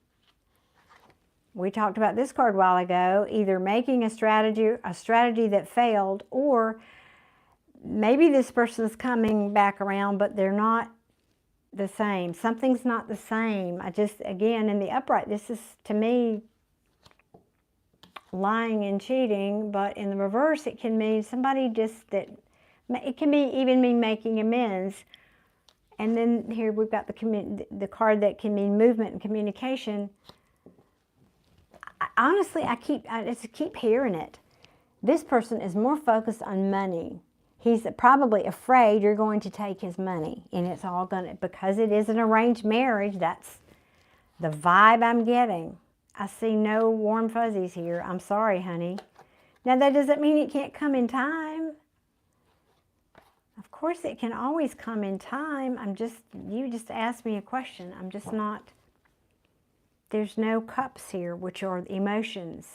We talked about this card a while ago, either making a strategy that failed, or maybe this person is coming back around, but they're not the same. Something's not the same. Again, in the upright, this is, to me, lying and cheating, but in the reverse, it can mean somebody it can even mean making amends. And then here we've got the card that can mean movement and communication. Honestly, I just keep hearing it. This person is more focused on money. He's probably afraid you're going to take his money, and it's all because it is an arranged marriage. That's the vibe I'm getting. I see no warm fuzzies here. I'm sorry, honey. Now, that doesn't mean it can't come in time. Of course, it can always come in time. You just asked me a question. I'm just not, there's no cups here, which are emotions.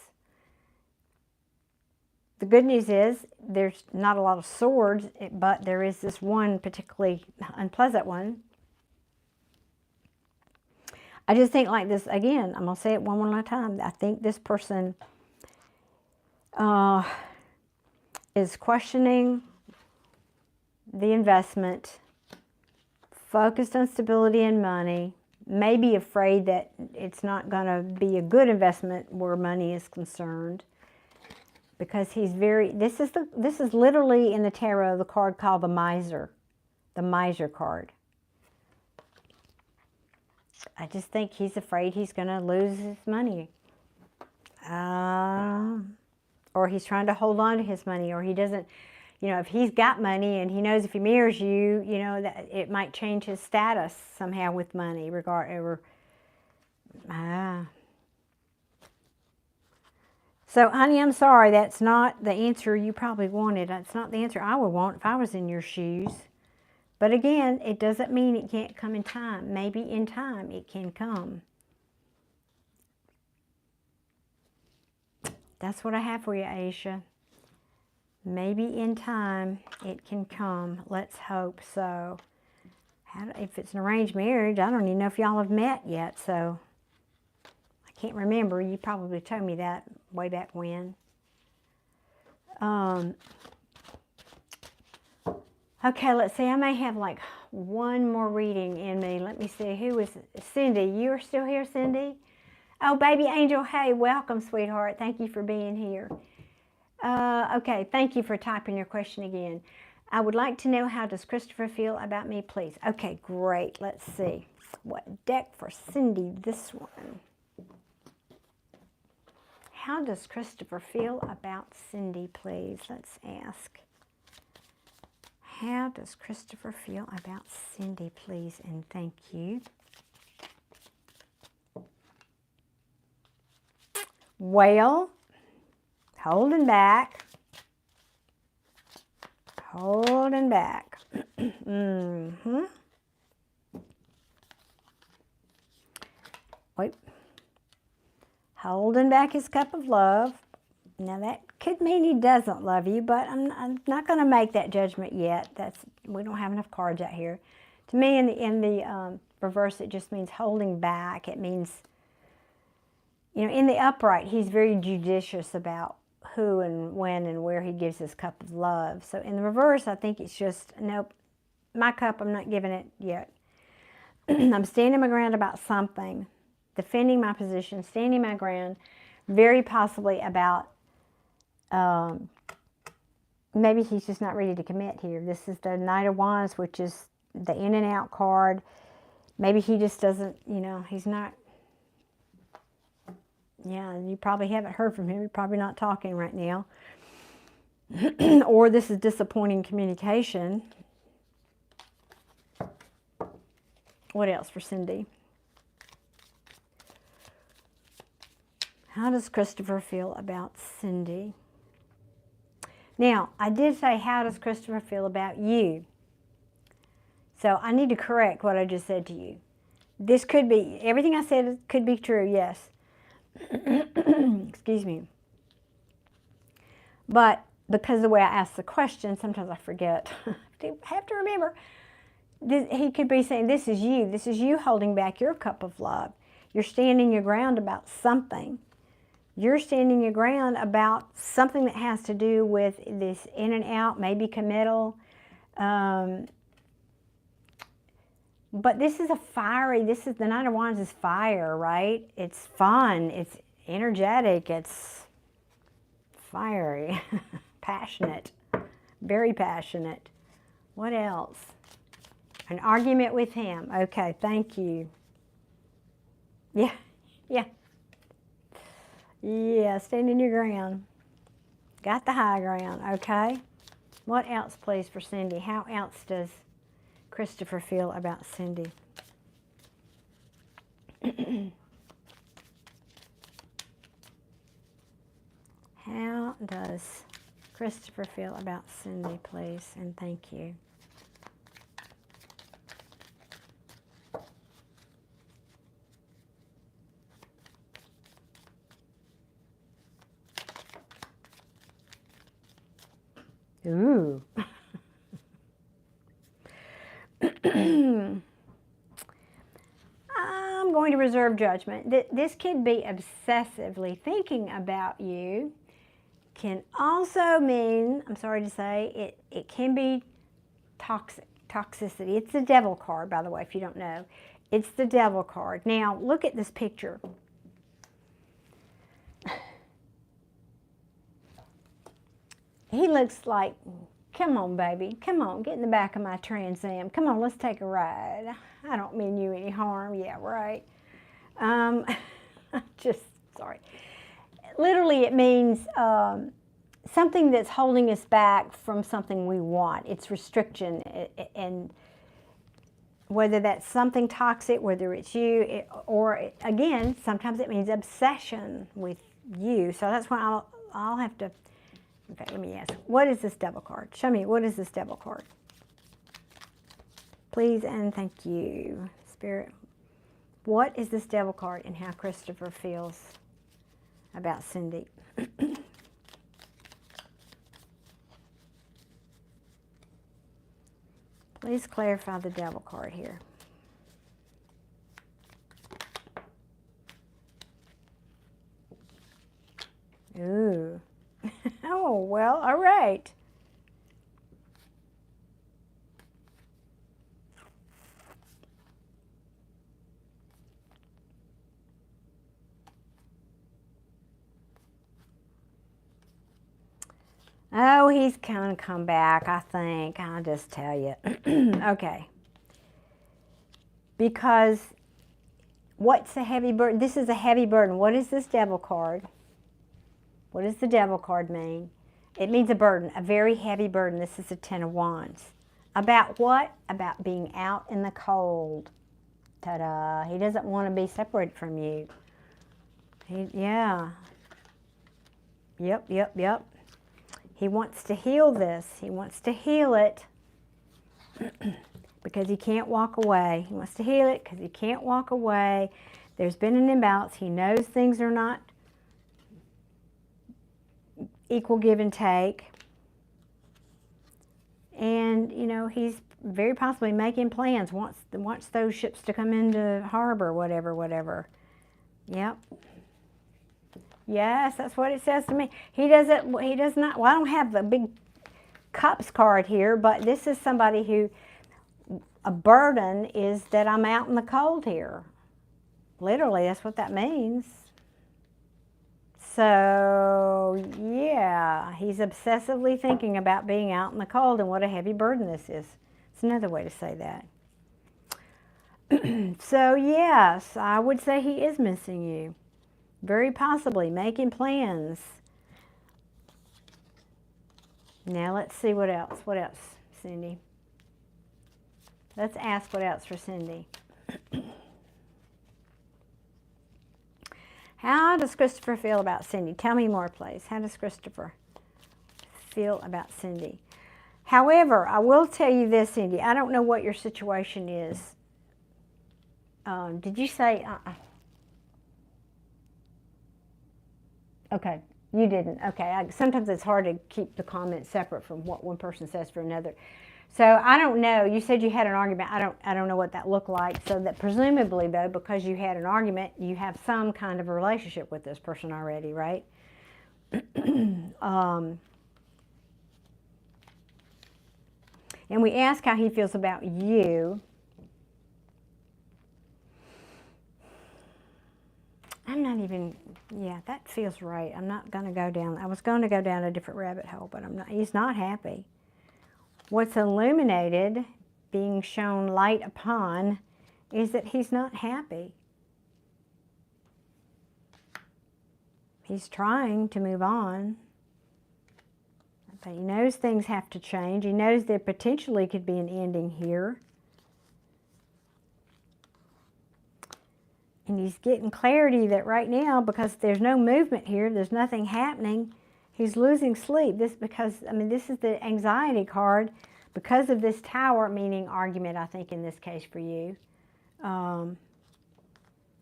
The good news is there's not a lot of swords, but there is this one particularly unpleasant one. I just think like this, again, I'm going to say it one more time. I think this person is questioning the investment, focused on stability and money, maybe afraid that it's not going to be a good investment where money is concerned, because he's this is literally in the tarot the card called the miser card. I just think he's afraid he's going to lose his money. Or he's trying to hold on to his money, or he doesn't, if he's got money and he knows if he marries you, that it might change his status somehow with money, So, honey, I'm sorry, that's not the answer you probably wanted. That's not the answer I would want if I was in your shoes. But again, it doesn't mean it can't come in time. Maybe in time it can come. That's what I have for you, Aisha. Maybe in time it can come. Let's hope so. If it's an arranged marriage, I don't even know if y'all have met yet, so I can't remember. You probably told me that way back when. Okay, let's see. I may have like one more reading in me. Let me see. Who is Cindy? You're still here, Cindy? Oh, baby angel. Hey, welcome, sweetheart. Thank you for being here. Okay, thank you for typing your question again. I would like to know, how does Christopher feel about me, please? Okay, great. Let's see. What deck for Cindy? This one. How does Christopher feel about Cindy, please? Let's ask. How does Christopher feel about Cindy, please? And thank you. Well, holding back. Holding back. Wait. Holding back his cup of love. Now that could mean he doesn't love you, but I'm not going to make that judgment yet. We don't have enough cards out here. To me, in the reverse, it just means holding back. It means, you know, in the upright, he's very judicious about who and when and where he gives his cup of love. So in the reverse, I think it's just, nope, my cup, I'm not giving it yet. I'm standing my ground about something, defending my position, standing my ground, very possibly about, maybe he's just not ready to commit here. This is the Knight of Wands, which is the in and out card. Maybe he just doesn't, you know, he's not, yeah, you probably haven't heard from him. You're probably not talking right now. Or this is disappointing communication. What else for Cindy? How does Christopher feel about Cindy? Now, I did say, how does Christopher feel about you? So I need to correct what I just said to you. This could be, everything I said could be true, yes. Excuse me. But because of the way I ask the question, sometimes I forget. I have to remember. He could be saying, this is you holding back your cup of love. You're standing your ground about something. You're standing your ground about something that has to do with this in and out, maybe committal. But this is the Knight of Wands is fire, right? It's fun, it's energetic, it's fiery, passionate, very passionate. What else? An argument with him. Okay, thank you. Yeah, yeah. Yeah, standing your ground. Got the high ground, okay? What else, please, for Cindy? How else does Christopher feel about Cindy? How does Christopher feel about Cindy, please? And thank you. Ooh. I'm going to reserve judgment. This could be obsessively thinking about you. Can also mean, I'm sorry to say, it can be toxicity. It's the Devil card, by the way, if you don't know. It's the Devil card. Now, look at this picture. He looks like, come on, baby. Come on, get in the back of my Trans Am. Come on, let's take a ride. I don't mean you any harm. Yeah, right. Just, sorry. Literally, it means something that's holding us back from something we want. It's restriction. And whether that's something toxic, whether it's you, or again, sometimes it means obsession with you. So that's why I'll have to... Okay, let me ask. What is this Devil card? Show me, what is this Devil card? Please and thank you, Spirit. What is this Devil card and how Christopher feels about Cindy? Please clarify the Devil card here. Ooh. Oh, well, all right. Oh, he's kind of come back, I think. I'll just tell you. Okay. Because what's a heavy burden? This is a heavy burden. What is this Devil card? What does the Devil card mean? It means a burden, a very heavy burden. This is a Ten of Wands. About what? About being out in the cold. Ta-da. He doesn't want to be separated from you. Yeah. Yep. He wants to heal this. He wants to heal it because he can't walk away. He wants to heal it because he can't walk away. There's been an imbalance. He knows things are not equal give and take. And, you know, he's very possibly making plans, wants those ships to come into harbor, whatever. Yep. Yes, that's what it says to me. He does not, well, I don't have the big cups card here, but this is somebody who, a burden is that I'm out in the cold here. Literally, that's what that means. So, yeah, he's obsessively thinking about being out in the cold and what a heavy burden this is. It's another way to say that. So, yes, I would say he is missing you. Very possibly making plans. Now, let's see what else. What else, Cindy? Let's ask what else for Cindy. How does Christopher feel about Cindy? Tell me more, please. How does Christopher feel about Cindy? However, I will tell you this, Cindy. I don't know what your situation is. Did you say... Okay, you didn't. Okay, sometimes it's hard to keep the comments separate from what one person says for another. So I don't know. You said you had an argument. I don't know what that looked like. So that presumably, though, because you had an argument, you have some kind of a relationship with this person already, right? And we ask how he feels about you. I'm not even, yeah, that feels right. I'm not going to go down. I was going to go down a different rabbit hole, but I'm not. He's not happy. What's illuminated, being shown light upon, is that he's not happy. He's trying to move on, but he knows things have to change. He knows there potentially could be an ending here. And he's getting clarity that right now, because there's no movement here, there's nothing happening, he's losing sleep. This is the anxiety card because of this tower, meaning argument, I think, in this case for you. And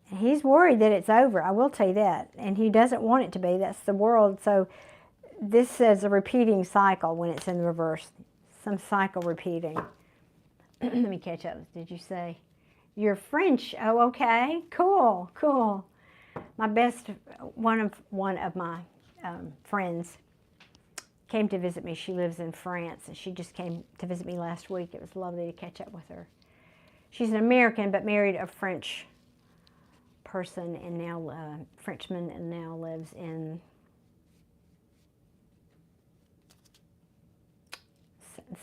he's worried that it's over, I will tell you that. And he doesn't want it to be. That's the world. So this says a repeating cycle when it's in the reverse. Some cycle repeating. Let me catch up. Did you say? You're French. Oh, okay. Cool, cool. My best, one of my friends came to visit me. She lives in France, and she just came to visit me last week. It was lovely to catch up with her. She's an American, but married a French person, and now Frenchman, and now lives in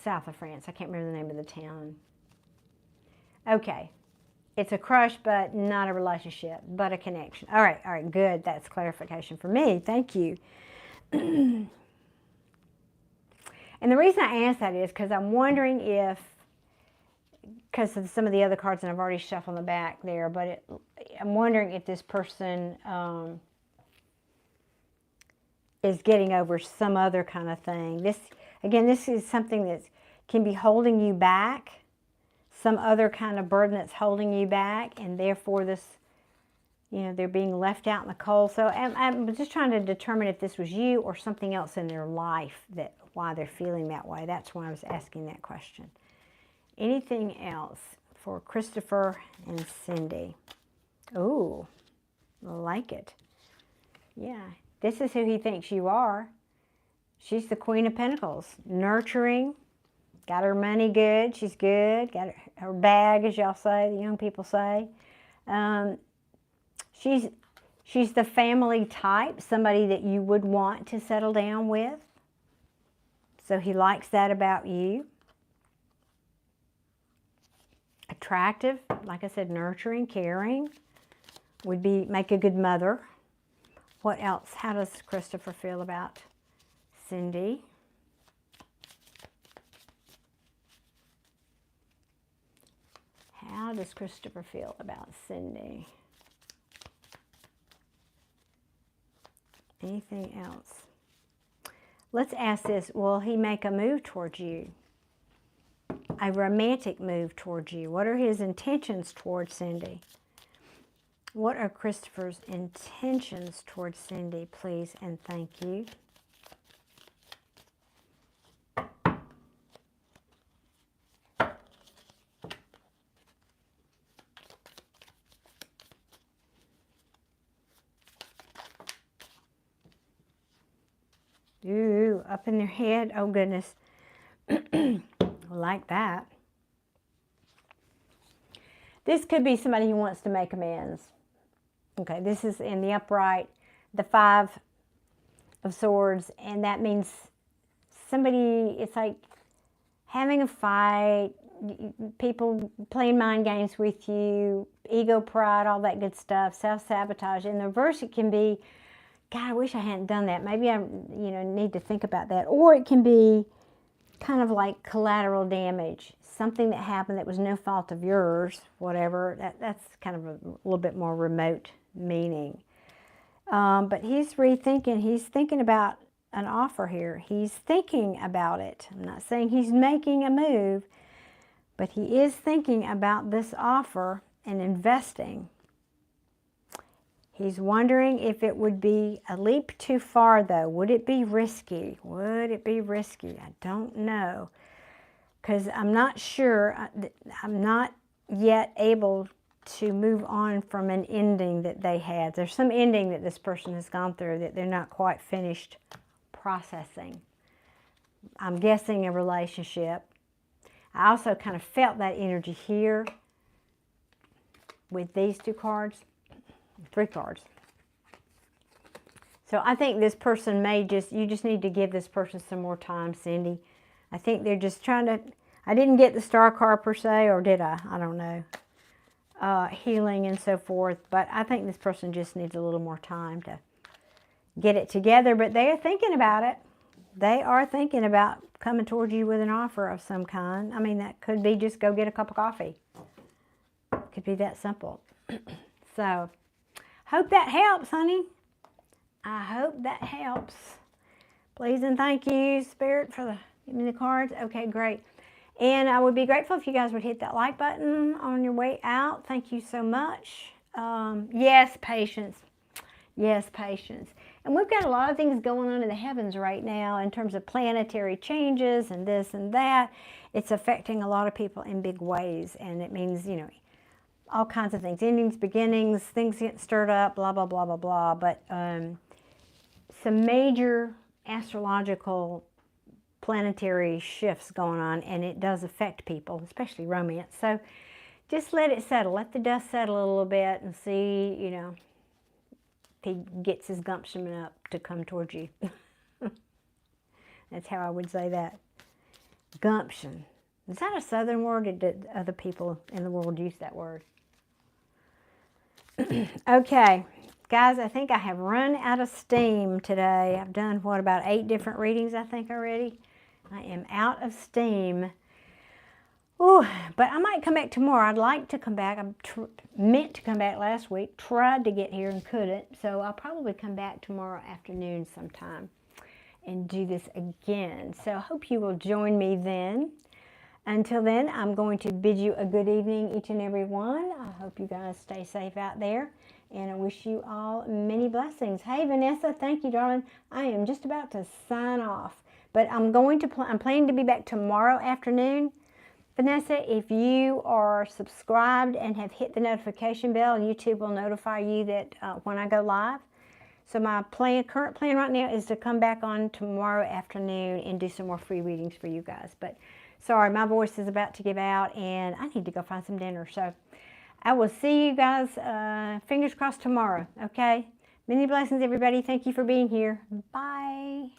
south of France. I can't remember the name of the town. Okay. It's a crush, but not a relationship, but a connection. All right, good. That's clarification for me. Thank you. And the reason I ask that is because I'm wondering if, because of some of the other cards, and I've already shuffled the back there, but I'm wondering if this person is getting over some other kind of thing. This is something that can be holding you back. Some other kind of burden that's holding you back, and therefore this, they're being left out in the cold. So I'm just trying to determine if this was you or something else in their life, why they're feeling that way. That's why I was asking that question. Anything else for Christopher and Cindy? Ooh, I like it. Yeah, this is who he thinks you are. She's the Queen of Pentacles, nurturing. Got her money good. She's good. Got her bag, as y'all say, the young people say. She's the family type, somebody that you would want to settle down with. So he likes that about you. Attractive, like I said, nurturing, caring. Would make a good mother. What else? How does Christopher feel about Cindy? How does Christopher feel about Cindy? Anything else? Let's ask this. Will he make a move towards you? A romantic move towards you? What are his intentions towards Cindy? What are Christopher's intentions towards Cindy, please and thank you? Ooh, up in their head. Oh, goodness. Like that. This could be somebody who wants to make amends. Okay, this is in the upright, the 5 of Swords, and that means somebody, it's like having a fight, people playing mind games with you, ego, pride, all that good stuff, self-sabotage. In the reverse, it can be, God, I wish I hadn't done that. Maybe I, need to think about that. Or it can be kind of like collateral damage, something that happened that was no fault of yours, whatever. That's kind of a little bit more remote meaning. But he's rethinking. He's thinking about an offer here. He's thinking about it. I'm not saying he's making a move, but he is thinking about this offer and investing. He's wondering if it would be a leap too far, though. Would it be risky? Would it be risky? I don't know. Because I'm not sure. I'm not yet able to move on from an ending that they had. There's some ending that this person has gone through that they're not quite finished processing. I'm guessing a relationship. I also kind of felt that energy here with these 2 cards, 3 cards. So I think this person may you just need to give this person some more time, Cindy. I think they're just trying to, I didn't get the Star card per se, or did I? I don't know. Healing and so forth, but I think this person just needs a little more time to get it together, but they are thinking about it. They are thinking about coming towards you with an offer of some kind. I mean, that could be just go get a cup of coffee. Could be that simple. So, hope that helps, honey. I hope that helps. Please and thank you, Spirit, for giving me the cards. Okay, great. And I would be grateful if you guys would hit that like button on your way out. Thank you so much. Yes, patience. Yes, patience. And we've got a lot of things going on in the heavens right now in terms of planetary changes and this and that. It's affecting a lot of people in big ways. And it means, all kinds of things. Endings, beginnings, things get stirred up, blah, blah, blah, blah, blah. But some major astrological planetary shifts going on, and it does affect people, especially romance. So just let it settle. Let the dust settle a little bit and see, if he gets his gumption up to come towards you. That's how I would say that. Gumption. Is that a southern word, or did other people in the world use that word? Okay, guys, I think I have run out of steam today. I've done, about 8 different readings, I think, already. I am out of steam. Ooh, but I might come back tomorrow. I'd like to come back. I meant to come back last week, tried to get here and couldn't. So I'll probably come back tomorrow afternoon sometime and do this again. So I hope you will join me then. Until then, I'm going to bid you a good evening, each and every one. I hope you guys stay safe out there, and I wish you all many blessings. Hey, Vanessa, thank you, darling. I am just about to sign off, but I'm planning to be back tomorrow afternoon. Vanessa, if you are subscribed and have hit the notification bell, YouTube will notify you that when I go live. So my current plan right now is to come back on tomorrow afternoon and do some more free readings for you guys. But sorry, my voice is about to give out, and I need to go find some dinner. So I will see you guys, fingers crossed, tomorrow, okay? Many blessings, everybody. Thank you for being here. Bye.